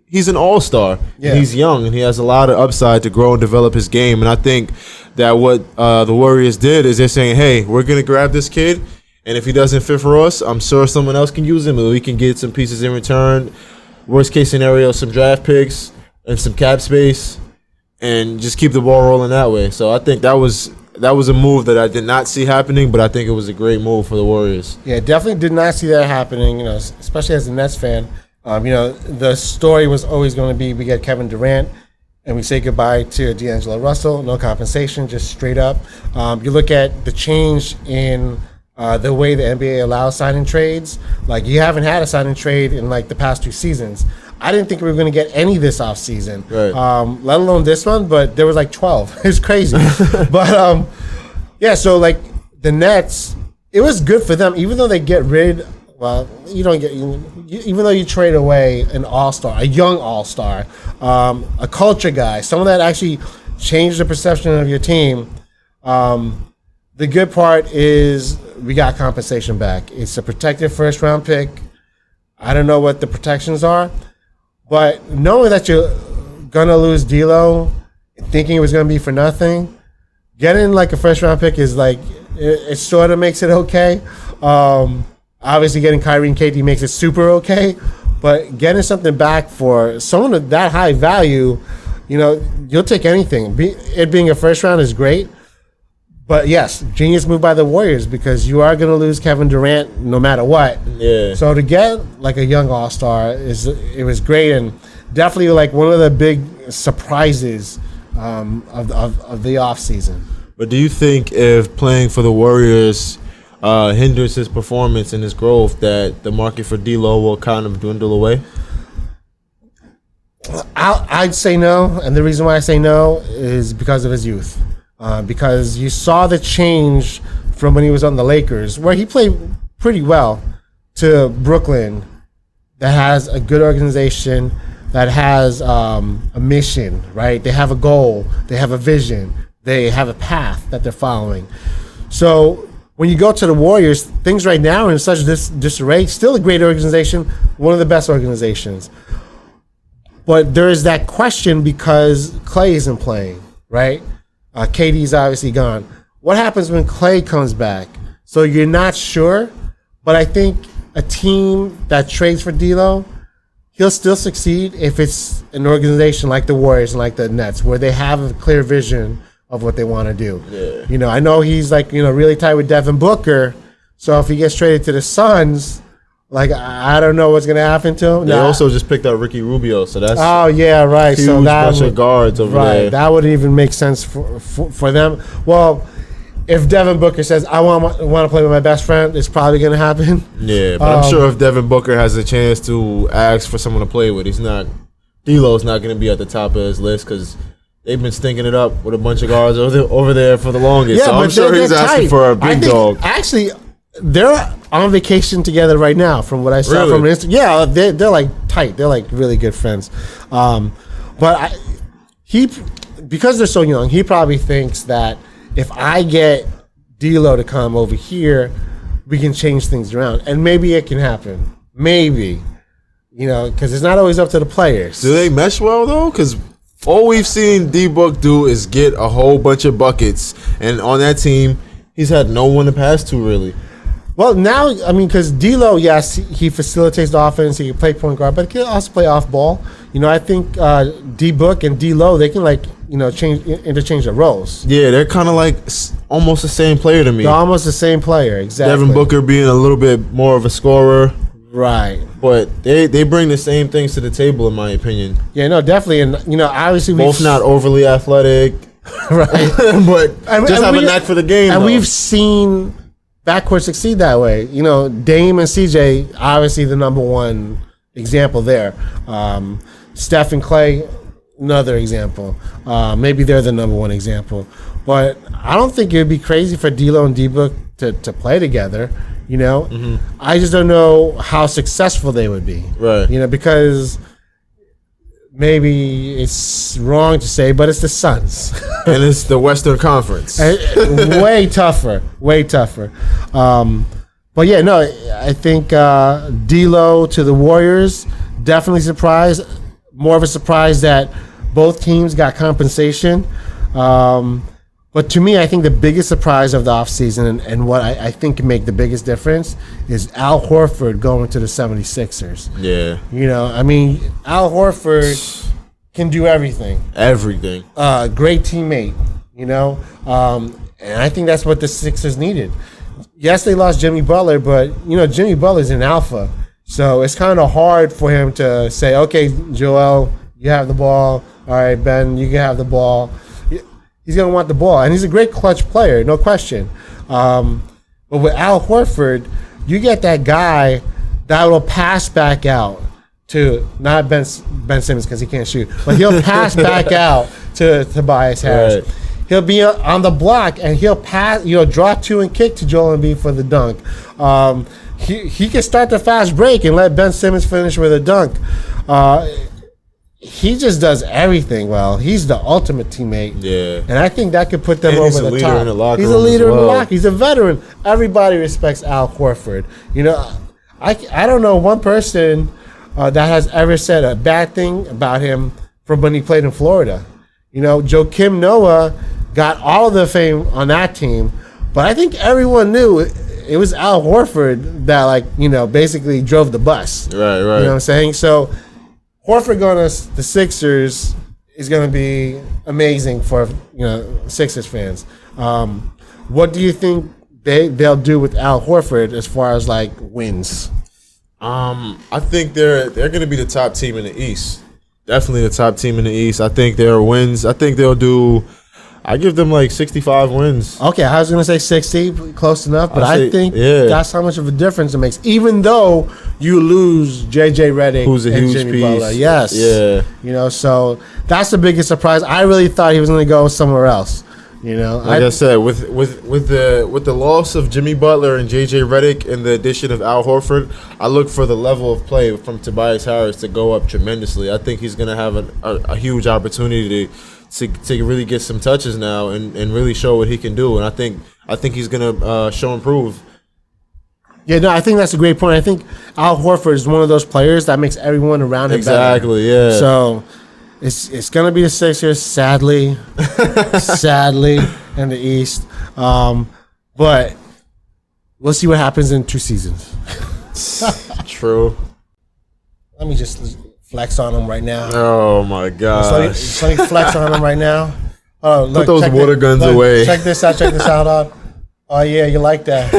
he's an all-star. Yeah. He's young, and he has a lot of upside to grow and develop his game. And I think that what the Warriors did is they're saying, hey, we're going to grab this kid, and if he doesn't fit for us, I'm sure someone else can use him, and we can get some pieces in return. Worst-case scenario, some draft picks and some cap space, and just keep the ball rolling that way. So I think that was a move that I did not see happening, but I think it was a great move for the Warriors. Yeah, definitely did not see that happening, you know, especially as a Nets fan. You know, the story was always going to be we get Kevin Durant and we say goodbye to D'Angelo Russell, no compensation, just straight up. You look at the change in the way the NBA allows signing trades. Like, you haven't had a signing trade in like the past 2 seasons. I didn't think we were going to get any this offseason, let alone this one, but there was like 12. It's crazy. But, yeah, so like the Nets, it was good for them, even though they get rid, well, you don't get, even though you trade away an all-star, a young all-star, a culture guy, someone that actually changed the perception of your team. The good part is we got compensation back. It's a protected first-round pick. I don't know what the protections are. But knowing that you're going to lose D'Lo, thinking it was going to be for nothing, getting like a first-round pick is like, it sort of makes it okay. Obviously, getting Kyrie and KD makes it super okay. But getting something back for someone of that high value, you'll take anything. It being a first round is great. But yes, genius move by the Warriors because you are going to lose Kevin Durant no matter what. Yeah. So to get like a young all-star it was great and definitely like one of the big surprises of the offseason. But do you think if playing for the Warriors hinders his performance and his growth, that the market for D'Lo will kind of dwindle away? I'd say no, and the reason why I say no is because of his youth. Because you saw the change from when he was on the Lakers, where he played pretty well, to Brooklyn, that has a good organization, that has a mission, right? They have a goal, they have a vision, they have a path that they're following. So when you go to the Warriors, things right now are in such disarray. Still a great organization, one of the best organizations. But there is that question because Clay isn't playing, right? KD's obviously gone. What happens when Clay comes back? So you're not sure, but I think a team that trades for D'Lo, he'll still succeed if it's an organization like the Warriors and like the Nets, where they have a clear vision of what they want to do. Yeah. I know he's like, really tight with Devin Booker. So if he gets traded to the Suns, like, I don't know what's going to happen to him. They also just picked up Ricky Rubio, so that's right. huge So that bunch of guards over there. That wouldn't even make sense for them. Well, if Devin Booker says, I want to play with my best friend, it's probably going to happen. Yeah, but I'm sure if Devin Booker has a chance to ask for someone to play with, D'Lo's not going to be at the top of his list because they've been stinking it up with a bunch of guards over there for the longest. Yeah, so I'm sure he's asking for a big dog. Actually, they're on vacation together right now, from what I saw from Instagram. Yeah, they're like tight. They're like really good friends. But because they're so young, he probably thinks that if I get D'Lo to come over here, we can change things around, and maybe it can happen. Maybe, because it's not always up to the players. Do they mesh well though? Because all we've seen D-Book do is get a whole bunch of buckets, and on that team, he's had no one to pass to really. Well, now, because D'Lo, yes, he facilitates the offense. He can play point guard, but he can also play off ball. I think D-Book and D'Lo, they can interchange their roles. Yeah, they're kind of like almost the same player to me. They're almost the same player, exactly. Devin Booker being a little bit more of a scorer. Right. But they bring the same things to the table, in my opinion. Yeah, no, definitely. And, obviously both not overly athletic. Right. But just have a knack for the game. And we've seen backcourt succeed that way. Dame and CJ, obviously the number one example there. Steph and Clay, another example. Maybe they're the number one example. But I don't think it would be crazy for D'Lo and D-Book to play together. I just don't know how successful they would be. Right. Because maybe it's wrong to say, but it's the Suns. And it's the Western Conference. Way tougher. But yeah, no, I think D'Lo to the Warriors, definitely surprised. More of a surprise that both teams got compensation. But to me, I think the biggest surprise of the offseason and what I think can make the biggest difference is Al Horford going to the 76ers. Yeah. Al Horford can do everything. Everything. Great teammate, and I think that's what the Sixers needed. Yes, they lost Jimmy Butler, but, Jimmy Butler's an alpha. So it's kind of hard for him to say, okay, Joel, you have the ball. All right, Ben, you can have the ball. He's going to want the ball. And he's a great clutch player, no question. But with Al Horford, you get that guy that will pass back out to, not Ben Simmons because he can't shoot, but he'll pass back out to Tobias Harris. Right. He'll be on the block and he'll pass, draw two and kick to Joel Embiid for the dunk. He can start the fast break and let Ben Simmons finish with a dunk. He just does everything well. He's the ultimate teammate. Yeah. And I think that could put them over the top. He's a leader in the locker room. He's a leader in the locker. He's a veteran. Everybody respects Al Horford. I don't know one person that has ever said a bad thing about him from when he played in Florida. Joakim Noah got all the fame on that team, but I think everyone knew it was Al Horford that basically drove the bus. Right. You know what I'm saying? So Horford going to the Sixers is going to be amazing for Sixers fans. What do you think they'll do with Al Horford as far as like wins? I think they're going to be the top team in the East. Definitely the top team in the East. I think their wins. I think they'll do. I give them like 65 wins. Okay, I was going to say 60, close enough, but I think that's how much of a difference it makes. Even though you lose JJ Redick, who's a huge Jimmy piece. Butler. Yes. Yeah. So that's the biggest surprise. I really thought he was going to go somewhere else. Like I said, with the loss of Jimmy Butler and JJ Redick and the addition of Al Horford, I look for the level of play from Tobias Harris to go up tremendously. I think he's going to have a huge opportunity to really get some touches now and really show what he can do. And I think he's going to show improve. Yeah, no, I think that's a great point. I think Al Horford is one of those players that makes everyone around him better. Exactly, yeah. So it's going to be the Sixers, sadly, in the East. But we'll see what happens in 2 seasons. True. Let me just flex on him right now. Oh, my gosh. Let me flex on him right now. Oh, look, put those water guns away. Check this out. Oh, yeah, you like that.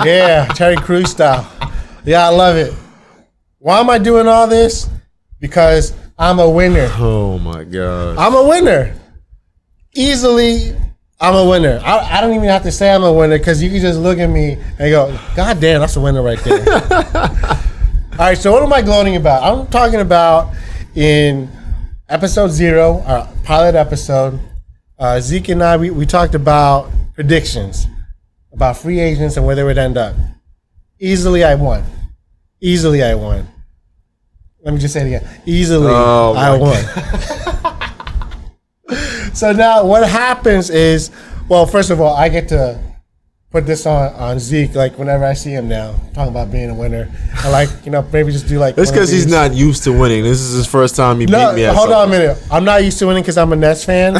Yeah, Terry Crews style. Yeah, I love it. Why am I doing all this? Because I'm a winner. Oh, my gosh. I'm a winner. Easily, I'm a winner. I don't even have to say I'm a winner because you can just look at me and go, God damn, that's a winner right there. All right, so what am I gloating about? I'm talking about in episode 0, our pilot episode, Zeke and I, we talked about predictions, about free agents and where they would end up. Easily, I won. Let me just say it again. Easily, I won. So now what happens is, well, first of all, I get to put this on Zeke, like whenever I see him now, talking about being a winner. I like, maybe just do like. It's because he's not used to winning. This is his first time he beat me at Hold on a minute. I'm not used to winning because I'm a Nets fan.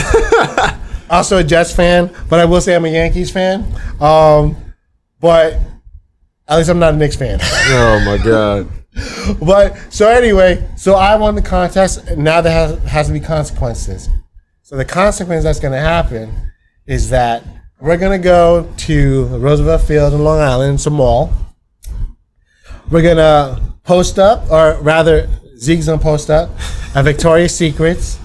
Also a Jets fan, but I will say I'm a Yankees fan. But at least I'm not a Knicks fan. Oh my God. But so anyway, so I won the contest, and now there has to be consequences. So the consequence that's going to happen is that we're going to go to Roosevelt Field in Long Island, it's a mall. We're going to post up, or rather, Zeke's going to post up at Victoria's Secrets.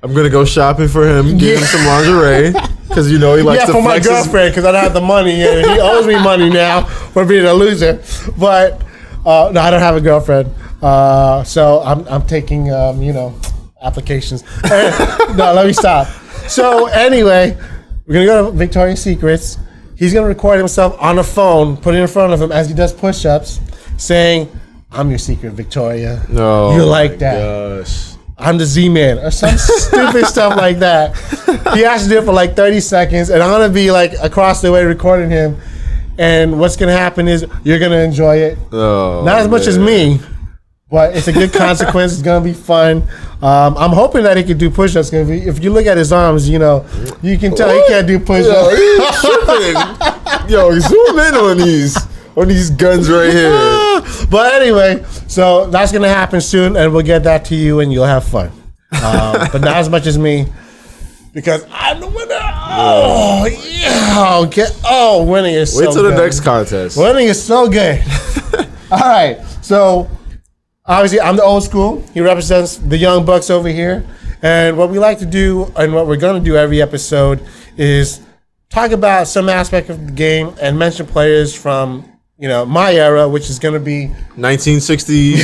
I'm going to go shopping for him, give him some lingerie, because he likes to flex. Yeah, for my girlfriend, because I don't have the money, and he owes me money now for being a loser. But, no, I don't have a girlfriend. So I'm taking, applications. No, let me stop. So anyway, we're going to go to Victoria's Secrets. He's going to record himself on a phone, put it in front of him as he does push-ups, saying, I'm your secret, Victoria. No, you like that. Gosh. I'm the Z-Man, or some stupid stuff like that. He has to do it for like 30 seconds, and I'm going to be like across the way recording him. And what's going to happen is you're going to enjoy it. Oh, not as much as me, but it's a good consequence. It's going to be fun. I'm hoping that he can do push-ups. If you look at his arms, you can tell he can't do push-ups. Yo, zoom in on these guns right here. But anyway, so that's going to happen soon, and we'll get that to you, and you'll have fun. But not as much as me, because I'm the winner. Oh, yeah. Winning is so good. Wait till the next contest. Winning is so good. All right, so obviously I'm the old school. He represents the young bucks over here. And what we like to do, and what we're going to do every episode, is talk about some aspect of the game and mention players from my era, which is going to be 1960s,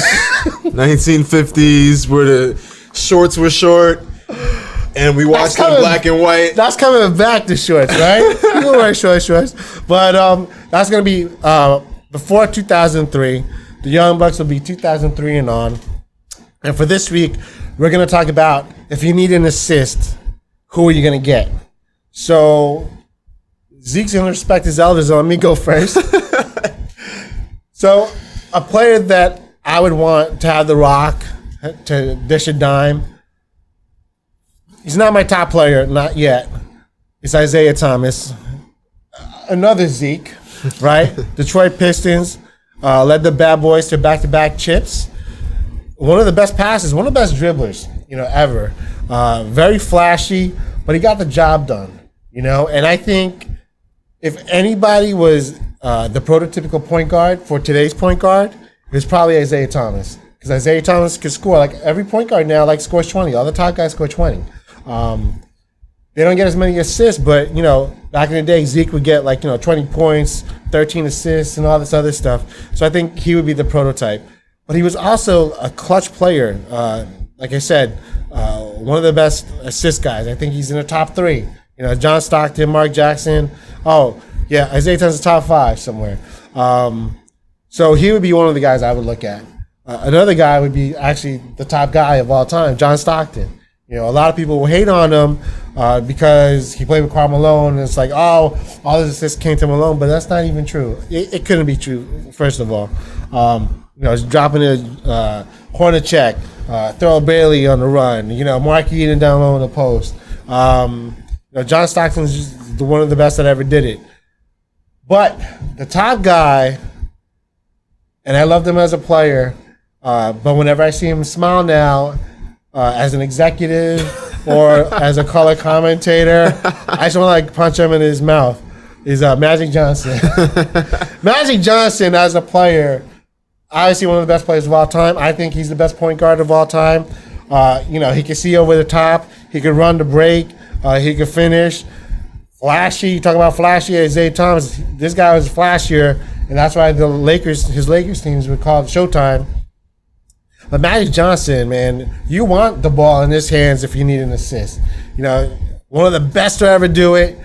1950s, where the shorts were short, and we watched in black and white. That's coming back to shorts, right? People wear shorts. But that's going to be before 2003. The Young Bucks will be 2003 and on. And for this week, we're going to talk about if you need an assist, who are you going to get? So Zeke's going to respect his elders, so let me go first. So, a player that I would want to have the rock, to dish a dime, he's not my top player, not yet. It's Isaiah Thomas. Another Zeke, right? Detroit Pistons led the bad boys to back-to-back chips. One of the best passes, one of the best dribblers, ever. Very flashy, but he got the job done, And I think if anybody was the prototypical point guard for today's point guard, it's probably Isaiah Thomas. Because Isaiah Thomas can score. Like, every point guard now, scores 20. All the top guys score 20. They don't get as many assists, but, back in the day, Zeek would get, 20 points, 13 assists, and all this other stuff. So I think he would be the prototype. But he was also a clutch player. Like I said, one of the best assist guys. I think he's in the top 3. John Stockton, Mark Jackson. Oh, yeah, Isaiah Thomas is top 5 somewhere. So he would be one of the guys I would look at. Another guy would be actually the top guy of all time, John Stockton. A lot of people will hate on him because he played with Karl Malone, and it's like, all his assists came to Malone, but that's not even true. It couldn't be true, first of all. He's dropping a corner check, throw a Bailey on the run, Mark Eaton down low in the post. John Stockton's just one of the best that ever did it. But the top guy, and I loved him as a player, but whenever I see him smile now, as an executive or as a color commentator, I just want to punch him in his mouth, is Magic Johnson. Magic Johnson as a player, obviously one of the best players of all time. I think he's the best point guard of all time. He can see over the top. He can run the break. He can finish. Flashy. You talk about flashy, Isaiah Thomas. This guy was flashier, and that's why his Lakers teams were called Showtime. But Magic Johnson, man, you want the ball in his hands if you need an assist. One of the best to ever do it.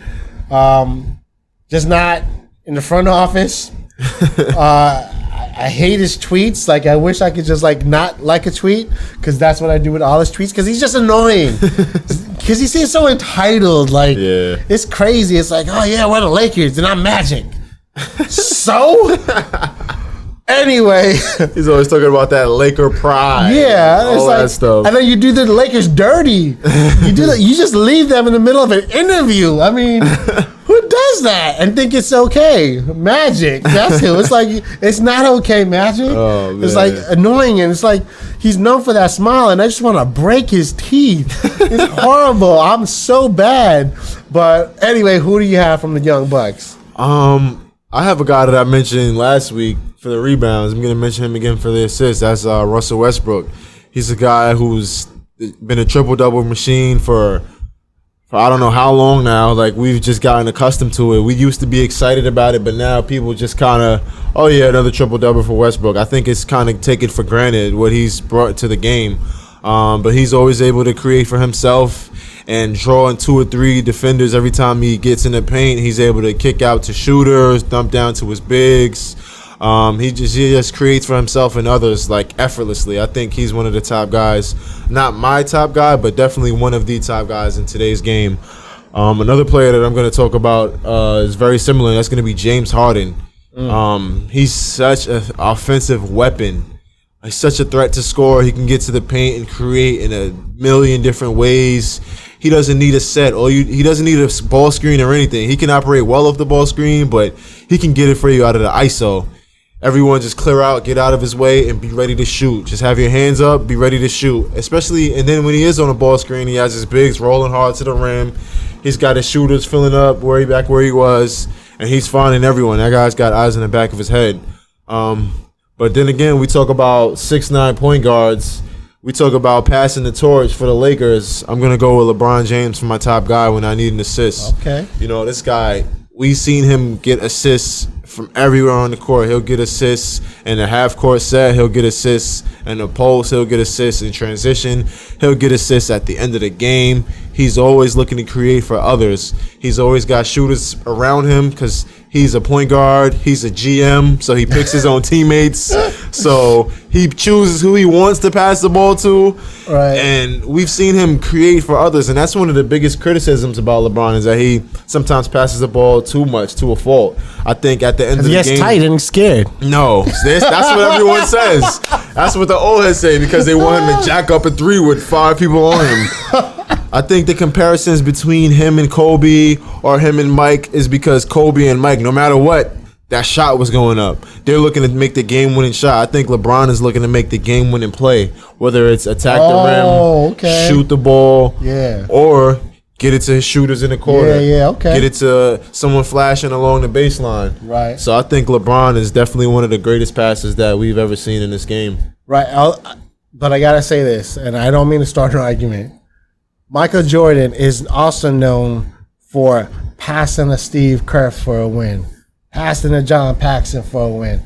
Just not in the front office. I hate his tweets. I wish I could just not like a tweet, because that's what I do with all his tweets, because he's just annoying. Because he seems so entitled. It's crazy. It's oh yeah, we're the Lakers and I'm Magic. So? Anyway, he's always talking about that Laker pride. Yeah, all that stuff. And then you do the Lakers dirty. You just leave them in the middle of an interview. I mean, who does that and think it's okay? Magic, that's who. It's it's not okay, Magic. Oh, man. It's annoying, and it's he's known for that smile, and I just want to break his teeth. It's horrible. I'm so bad. But anyway, who do you have from the Young Bucks? I have a guy that I mentioned last week for the rebounds. I'm going to mention him again for the assists. That's Russell Westbrook. He's a guy who's been a triple-double machine for I don't know how long now. We've just gotten accustomed to it. We used to be excited about it, but now people just kind of, oh yeah, another triple-double for Westbrook. I think it's kind of taken for granted what he's brought to the game. But he's always able to create for himself and draw in 2 or 3 defenders every time he gets in the paint. He's able to kick out to shooters, dump down to his bigs. He just creates for himself and others effortlessly. I think he's one of the top guys. Not my top guy, but definitely one of the top guys in today's game. Another player that I'm going to talk about is very similar. That's going to be James Harden. He's such an offensive weapon. He's such a threat to score. He can get to the paint and create in a million different ways. He doesn't need a set. He doesn't need a ball screen or anything. He can operate well off the ball screen, but he can get it for you out of the ISO. Everyone just clear out, get out of his way, and be ready to shoot. Just have your hands up, be ready to shoot. And then when he is on a ball screen, he has his bigs rolling hard to the rim. He's got his shooters filling up back where he was, and he's finding everyone. That guy's got eyes in the back of his head. But then again, we talk about 6'9" point guards. We talk about passing the torch for the Lakers. I'm going to go with LeBron James for my top guy when I need an assist. Okay. This guy, we've seen him get assists from everywhere on the court. He'll get assists in a half-court set. He'll get assists in the post. He'll get assists in transition. He'll get assists at the end of the game. He's always looking to create for others. He's always got shooters around him because he's a point guard. He's a GM, so he picks his own teammates. So he chooses who he wants to pass the ball to. Right. And we've seen him create for others, and that's one of the biggest criticisms about LeBron is that he sometimes passes the ball too much to a fault. I think at the end of the game, he gets tight and scared. No, that's what everyone says. That's what the old heads say because they want him to jack up a 3 with 5 people on him. I think the comparisons between him and Kobe or him and Mike is because Kobe and Mike, no matter what, that shot was going up. They're looking to make the game-winning shot. I think LeBron is looking to make the game-winning play, whether it's attack the rim, shoot the ball, or get it to his shooters in the corner. Get it to someone flashing along the baseline. Right. So I think LeBron is definitely one of the greatest passers that we've ever seen in this game. Right. But I got to say this, and I don't mean to start an argument. Michael Jordan is also known for passing to Steve Kerr for a win, passing to John Paxson for a win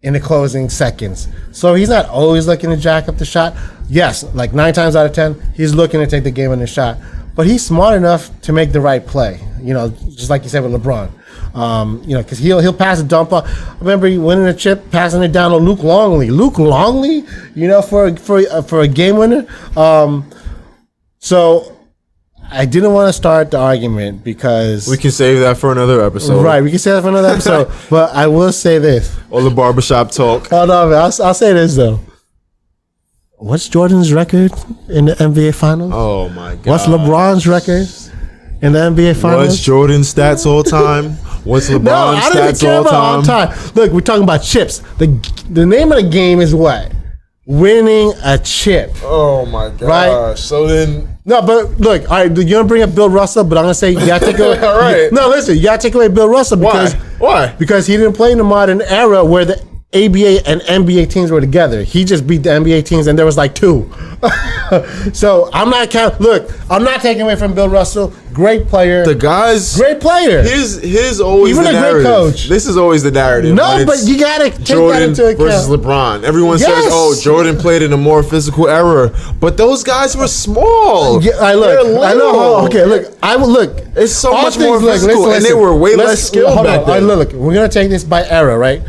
in the closing seconds. So he's not always looking to jack up the shot. Yes, like 9 times out of 10, he's looking to take the game on the shot. But he's smart enough to make the right play. You know, just like you said with LeBron. You know, because he'll pass a dump off. I remember he winning a chip, passing it down to Luke Longley. Luke Longley, you know, for a game winner. So I didn't want to start the argument because we can save that for another episode. Right, we can save that for another episode. But I will say this: all the barbershop talk. Hold on, man. I'll say this though. What's Jordan's record in the NBA Finals? Oh my God! What's LeBron's record in the NBA Finals? What's Jordan's stats all time? What's LeBron's stats all time? Look, we're talking about chips. The name of the game is what? Winning a chip. Oh my gosh. Right? So then no, but look, all right, you're gonna bring up Bill Russell, but I'm gonna say you gotta take away all right. No, listen, you gotta take away Bill Russell because Why? Because he didn't play in the modern era where the ABA and NBA teams were together. He just beat the NBA teams and there was like 2. So I'm not taking away from Bill Russell. Great player. The guys, great player. His always even the a narrative. Great coach. This is always the narrative. No, but you gotta take Jordan that into account. Versus LeBron. Everyone says, "Oh, Jordan played in a more physical era," but those guys were small. Yeah, I know. Okay, look. It's so much more physical, and they were way less skilled back then. Look, we're gonna take this by era, right?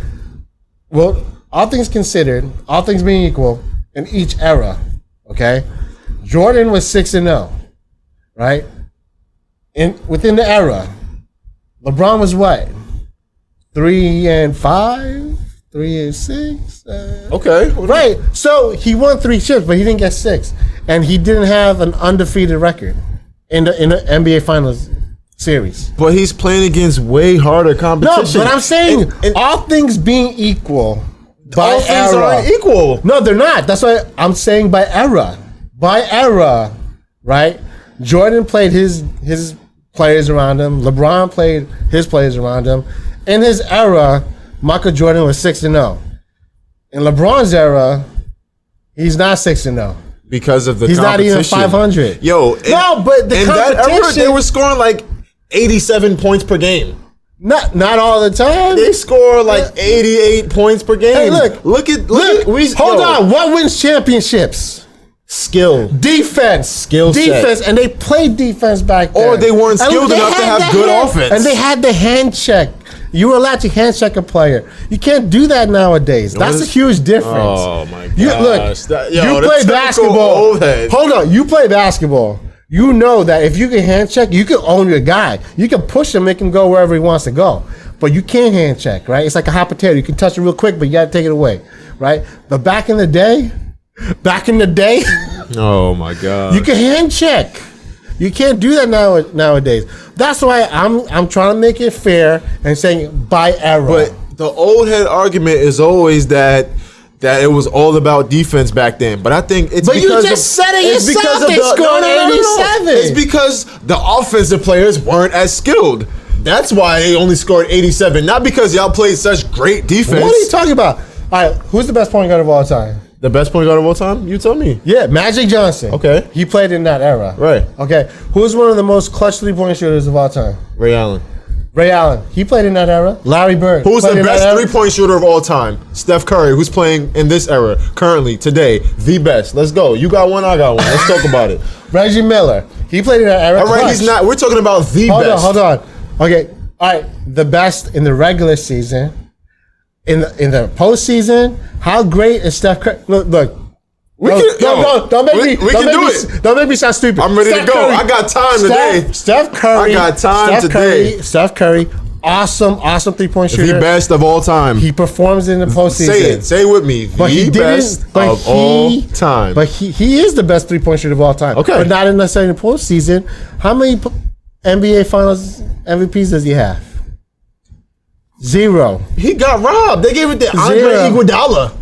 Well, all things considered, all things being equal, in each era, okay, Jordan was 6-0, right? Within the era, LeBron was what? 3-5, 3-6. Okay, right. So he won 3 chips, but he didn't get 6, and he didn't have an undefeated record in the NBA Finals series. But he's playing against way harder competition. No, but I'm saying all things being equal, all things aren't equal. No, they're not. That's why I'm saying by era. By era, right? Jordan played his players around him. LeBron played his players around him. In his era, Michael Jordan was 6-0. In LeBron's era, he's not 6-0. Because of the he's competition. He's not even 500. Yo, no, but the competition. That era, they were scoring like 87 points per game. Not all the time. They score like 88 points per game. Hey, look. Hold on. What wins championships? Skill. Defense. Skill defense. set. And they played defense back then. Or they weren't skilled enough to have good offense. And they had the hand check. You were allowed to hand check a player. You can't do that nowadays. That's a huge difference. Oh, my gosh. You play basketball. Hold on. You play basketball. You know that if you can hand check, you can own your guy. You can push him, make him go wherever he wants to go. But you can't hand check, right? It's like a hot potato. You can touch it real quick, but you got to take it away, right? But back in the day, oh my God, you can hand check. You can't do that nowadays. That's why I'm trying to make it fair and saying by era. But the old head argument is always that it was all about defense back then. But I think it's but because you just said it yourself. They scored 87. It's because the offensive players weren't as skilled. That's why they only scored 87. Not because y'all played such great defense. What are you talking about? All right, who's the best point guard of all time? The best point guard of all time? You tell me. Yeah, Magic Johnson. Okay. He played in that era. Right. Okay. Who's one of the most clutch three-point shooters of all time? Ray Allen. He played in that era. Larry Bird. Who's the best three-point shooter of all time? Steph Curry, who's playing in this era, currently, today, the best. Let's go. You got one, I got one. Let's talk about it. Reggie Miller. He played in that era. All right, he's not. We're talking about the best. Hold on. Okay. All right. The best in the regular season. In the postseason, how great is Steph Curry? Look. Don't make me sound stupid. I'm ready to go. I got time today. Steph Curry. I got time today. Steph Curry. Awesome 3-point shooter. The best of all time. He performs in the postseason. Say it with me. The best of all time. But he is the best 3-point shooter of all time. Okay. But not necessarily in the postseason. How many NBA Finals MVPs does he have? 0. He got robbed. They gave it to Andre 0. Iguodala.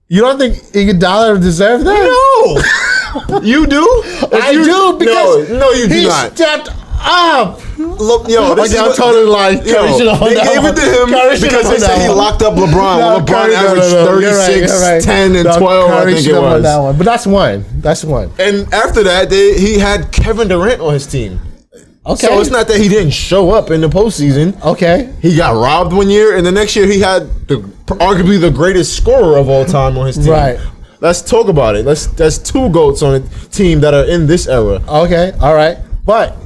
You don't think Iguodala deserved that? No. You do? I do because no, you do he not. stepped up. Look, yo, this I'm totally lying. Yo, they gave it to him because they said he locked up LeBron. No, LeBron Curry, averaged 36, you're right. 10, and No, 12, I Curry think should it have won was. that one. But that's one. That's one. And after that, he had Kevin Durant on his team. Okay. So it's not that he didn't show up in the postseason. Okay. He got robbed one year, and the next year he had arguably the greatest scorer of all time on his team. Right. Let's talk about it. That's 2 GOATs on a team that are in this era. Okay. All right. But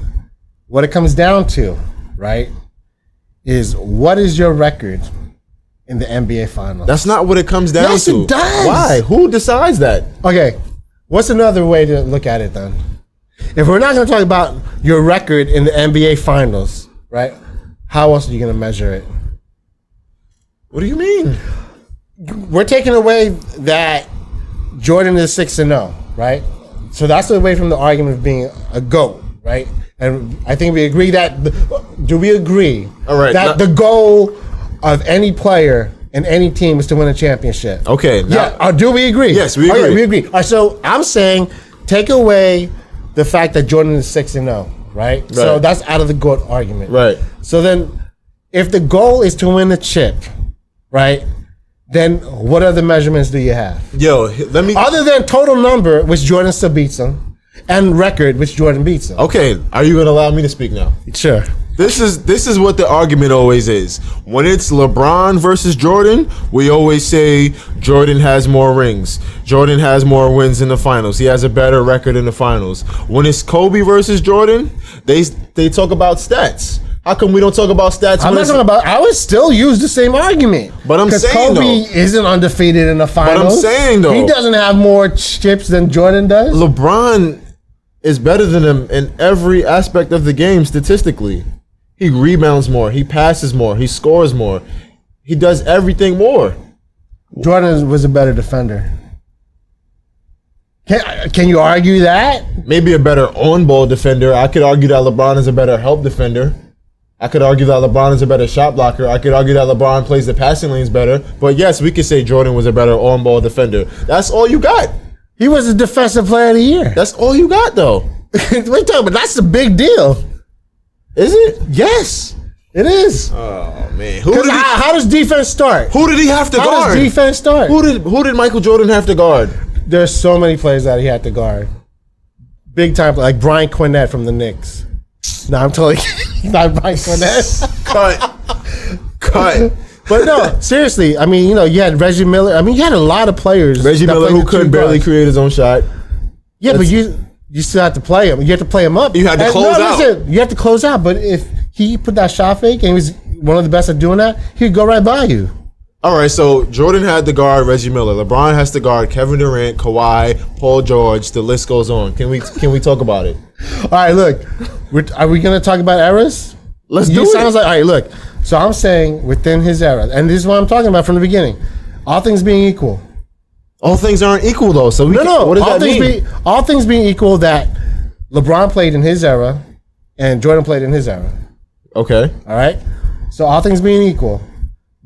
what it comes down to, right, is what is your record in the NBA Finals? That's not what it comes down Yes, to. it does. Why? Who decides that? Okay. What's another way to look at it then? If we're not going to talk about your record in the NBA Finals, right, how else are you going to measure it? What do you mean? We're taking away that Jordan is 6-0, right? So that's away from the argument of being a GOAT, right? And I think we agree that. Do we agree? All right, that the goal of any player in any team is to win a championship? Okay. Yeah. Do we agree? Yes, we agree. Okay, we agree. All right, so I'm saying take away the fact that Jordan is 6-0, right? So that's out of the GOAT argument. Right. So then, if the goal is to win the chip, right? Then what other measurements do you have? Yo, let me. Other than total number, which Jordan still beats him, and record, which Jordan beats him. Okay, are you gonna allow me to speak now? Sure. This is what the argument always is. When it's LeBron versus Jordan, we always say Jordan has more rings. Jordan has more wins in the finals. He has a better record in the finals. When it's Kobe versus Jordan, they talk about stats. How come we don't talk about stats? I'm not talking about. I would still use the same argument. But I'm saying, Kobe isn't undefeated in the finals. But I'm saying, though, he doesn't have more chips than Jordan does. LeBron is better than him in every aspect of the game statistically. He rebounds more. He passes more. He scores more. He does everything more. Jordan was a better defender. Can you argue that? Maybe a better on-ball defender. I could argue that LeBron is a better help defender. I could argue that LeBron is a better shot blocker. I could argue that LeBron plays the passing lanes better. But yes, we could say Jordan was a better on-ball defender. That's all you got. He was a defensive player of the year. That's all you got, though. What are you talking about? That's a big deal. Is it? Yes, it is. Oh man, How does defense start? Who did he have to guard? How does defense start? Who did Michael Jordan have to guard? There's so many players that he had to guard. Big time, like Brian Quinnett from the Knicks. No, I'm totally kidding. Not Brian Quinnett. Cut. But no, seriously. I mean, you had Reggie Miller. I mean, you had a lot of players. Reggie Miller, who could barely create his own shot. Yeah, but you still have to play him. You have to play him up. You had to close out. Listen, you have to close out. But if he put that shot fake and he was one of the best at doing that, he'd go right by you. All right, so Jordan had to guard Reggie Miller. LeBron has to guard Kevin Durant, Kawhi, Paul George. The list goes on. Can we talk about it? All right, look. Are we going to talk about eras? Let's do it. Sounds like, all right, look. So I'm saying within his era, and this is what I'm talking about from the beginning. All things being equal. All things aren't equal, though. So what does that mean? All things being equal, that LeBron played in his era and Jordan played in his era. Okay. All right? So all things being equal,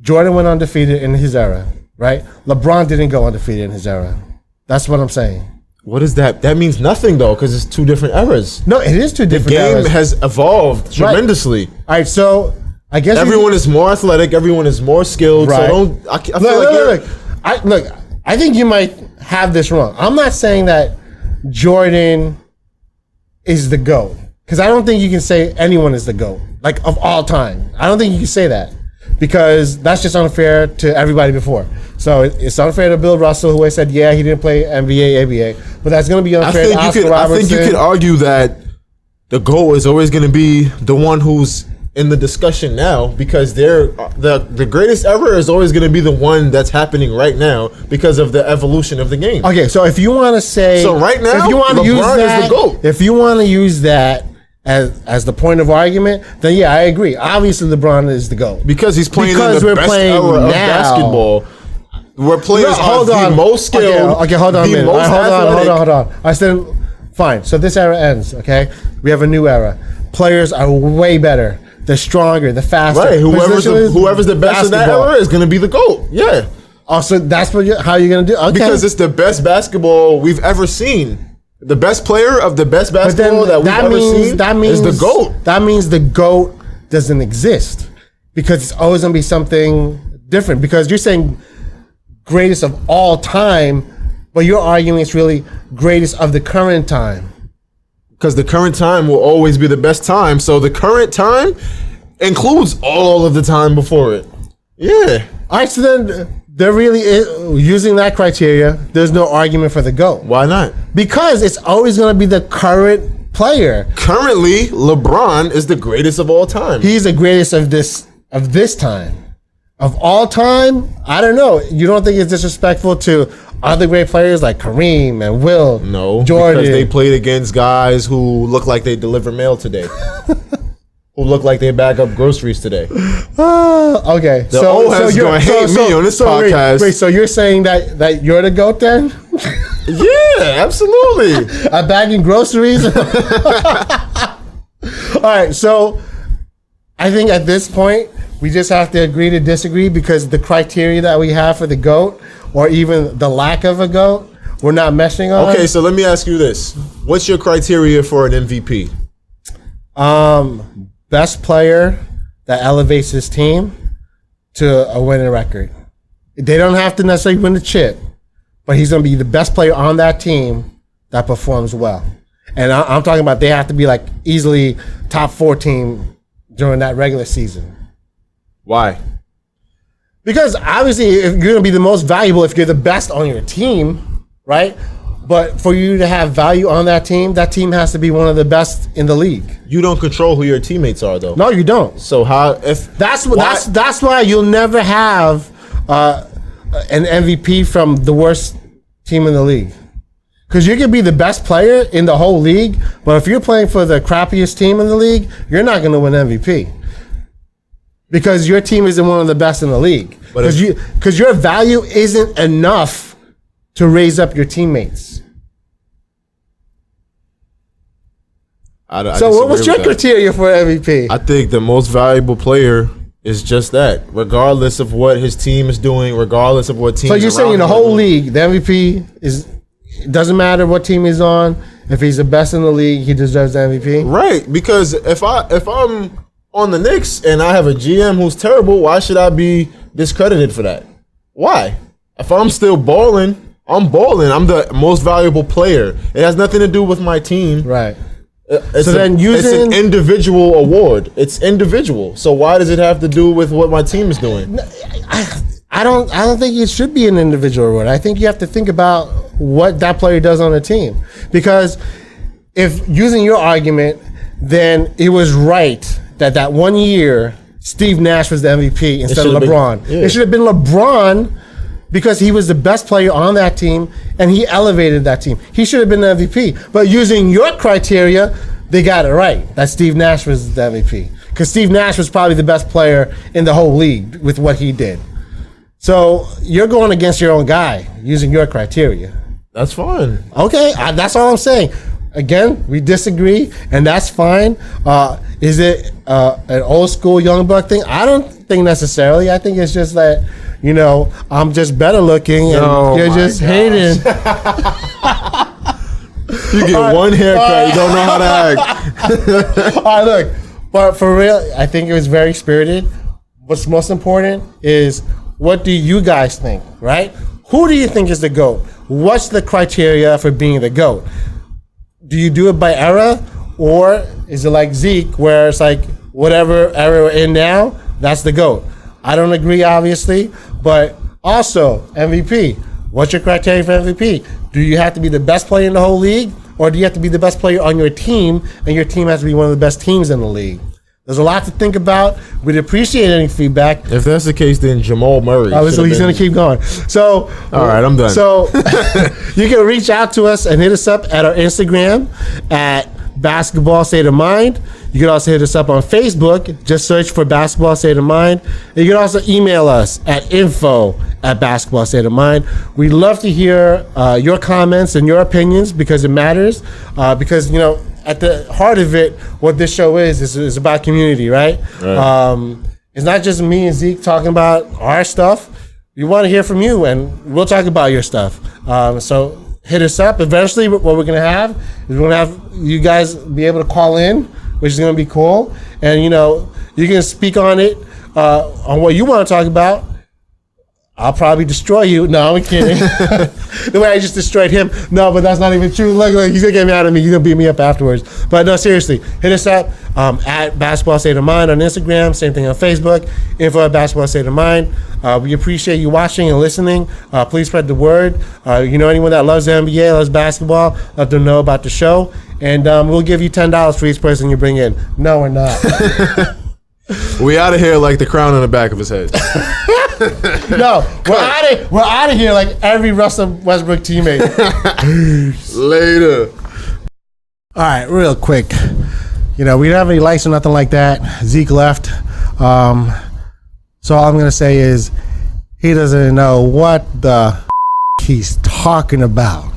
Jordan went undefeated in his era, right? LeBron didn't go undefeated in his era. That's what I'm saying. What is that? That means nothing, though, because it's 2 different eras. No, it is 2 different eras. The game eras. has evolved tremendously. All right, so I guess everyone is more athletic. Everyone is more skilled. Right. So I feel look. I think you might have this wrong. I'm not saying that Jordan is the GOAT, because I don't think you can say anyone is the GOAT, like of all time. I don't think you can say that, because that's just unfair to everybody before. So it's unfair to Bill Russell, who I said, yeah, he didn't play NBA, ABA, but that's going to be unfair to Oscar Robertson. I think you could argue that the GOAT is always going to be the one who's in the discussion now, because the greatest ever is always going to be the one that's happening right now because of the evolution of the game. Okay, so if you want to say, so right now, if you want to use that, is the GOAT. If you want to use that as the point of argument, then yeah, I agree. Obviously, LeBron is the GOAT because he's playing in the best era of basketball. Where players are the most skilled. Okay, hold on a minute. Hold on. I said, fine. So this era ends. Okay, we have a new era. Players are way better. the stronger, the faster. Right. Whoever's the best in that basketball. era is going to be the GOAT. Yeah. Oh, so that's how you're going to do. Okay. Because it's the best basketball we've ever seen. The best player of the best basketball that we've ever seen is the GOAT. That means the GOAT doesn't exist because it's always going to be something different. Because you're saying greatest of all time, but you're arguing it's really greatest of the current time. Because the current time will always be the best time. So the current time includes all of the time before it. Yeah. All right, so then there really is, using that criteria, there's no argument for the GOAT. Why not? Because it's always going to be the current player. Currently, LeBron is the greatest of all time. He's the greatest of this time. Of all time, I don't know. You don't think it's disrespectful to other great players like Kareem and Will? No, Jordan. because they played against guys who look like they deliver mail today. Who look like they bag up groceries today. Okay. The old heads gonna hate me on this podcast. Wait, so you're saying that you're the GOAT then? Yeah, absolutely. At bagging groceries? All right, so I think at this point, we just have to agree to disagree because the criteria that we have for the GOAT, or even the lack of a GOAT, we're not meshing on. Okay, so let me ask you this. What's your criteria for an MVP? Best player that elevates his team to a winning record. They don't have to necessarily win the chip, but he's going to be the best player on that team that performs well. And I'm talking about they have to be like easily top 4 team during that regular season. Why? Because obviously if you're going to be the most valuable if you're the best on your team, right? But for you to have value on that team has to be one of the best in the league. You don't control who your teammates are, though. No, you don't. So how if that's why you'll never have an MVP from the worst team in the league. Because you can be the best player in the whole league, but if you're playing for the crappiest team in the league, you're not going to win MVP. Because your team isn't one of the best in the league. Because your value isn't enough to raise up your teammates. So what's your criteria for MVP? I think the most valuable player is just that, regardless of what his team is doing, regardless of what team. So you're saying in the whole league, the MVP it doesn't matter what team he's on. If he's the best in the league, he deserves the MVP. Right, because if I'm on the Knicks and I have a GM who's terrible, why should I be discredited for that? Why? If I'm still balling, I'm balling. I'm the most valuable player. It has nothing to do with my team. Right. It's an individual award. It's individual. So why does it have to do with what my team is doing? I don't think it should be an individual award. I think you have to think about what that player does on the team. Because if using your argument, then it was right that 1 year Steve Nash was the MVP instead of LeBron. It should have been LeBron because he was the best player on that team and he elevated that team. He should have been the MVP. But using your criteria, they got it right. That Steve Nash was the MVP. Because Steve Nash was probably the best player in the whole league with what he did. So you're going against your own guy using your criteria. That's fine. Okay, that's all I'm saying. Again, we disagree, and that's fine. Is it an old school young buck thing? I don't think necessarily. I think it's just that, I'm just better looking, and you're just hating. You get one haircut, you don't know how to act. All right, look, but for real, I think it was very spirited. What's most important is, what do you guys think, right? Who do you think is the GOAT? What's the criteria for being the GOAT? Do you do it by era, or is it like Zeek, where it's like whatever era we're in now, that's the GOAT? I don't agree, obviously, but also MVP. What's your criteria for MVP? Do you have to be the best player in the whole league, or do you have to be the best player on your team, and your team has to be one of the best teams in the league? There's a lot to think about. We'd appreciate any feedback. If that's the case, then Jamal Murray. So he's going to keep going. So, all right, I'm done. So you can reach out to us and hit us up at our Instagram at Basketball State of Mind. You can also hit us up on Facebook. Just search for Basketball State of Mind. And you can also email us at info@Basketball State of Mind. We'd love to hear your comments and your opinions because it matters. Because, at the heart of it, what this show is about community, right? It's not just me and Zeke talking about our stuff. We want to hear from you, and we'll talk about your stuff. So hit us up. Eventually, what we're going to have is we're going to have you guys be able to call in, which is going to be cool. And, you know, you can speak on it, on what you want to talk about. I'll probably destroy you. No, I'm kidding. The way I just destroyed him. No, but that's not even true. Look, he's going to get mad at me. He's going to beat me up afterwards. But no, seriously, hit us up at Basketball State of Mind on Instagram. Same thing on Facebook. Info at Basketball State of Mind. We appreciate you watching and listening. Please spread the word. You know anyone that loves the NBA, loves basketball, let them know about the show. And we'll give you $10 for each person you bring in. No, we're not. We out of here like the crown on the back of his head. No, we're out of here like every Russell Westbrook teammate. Later. All right, real quick. You know, we don't have any likes or nothing like that. Zeke left. So all I'm going to say is he doesn't know what the he's talking about.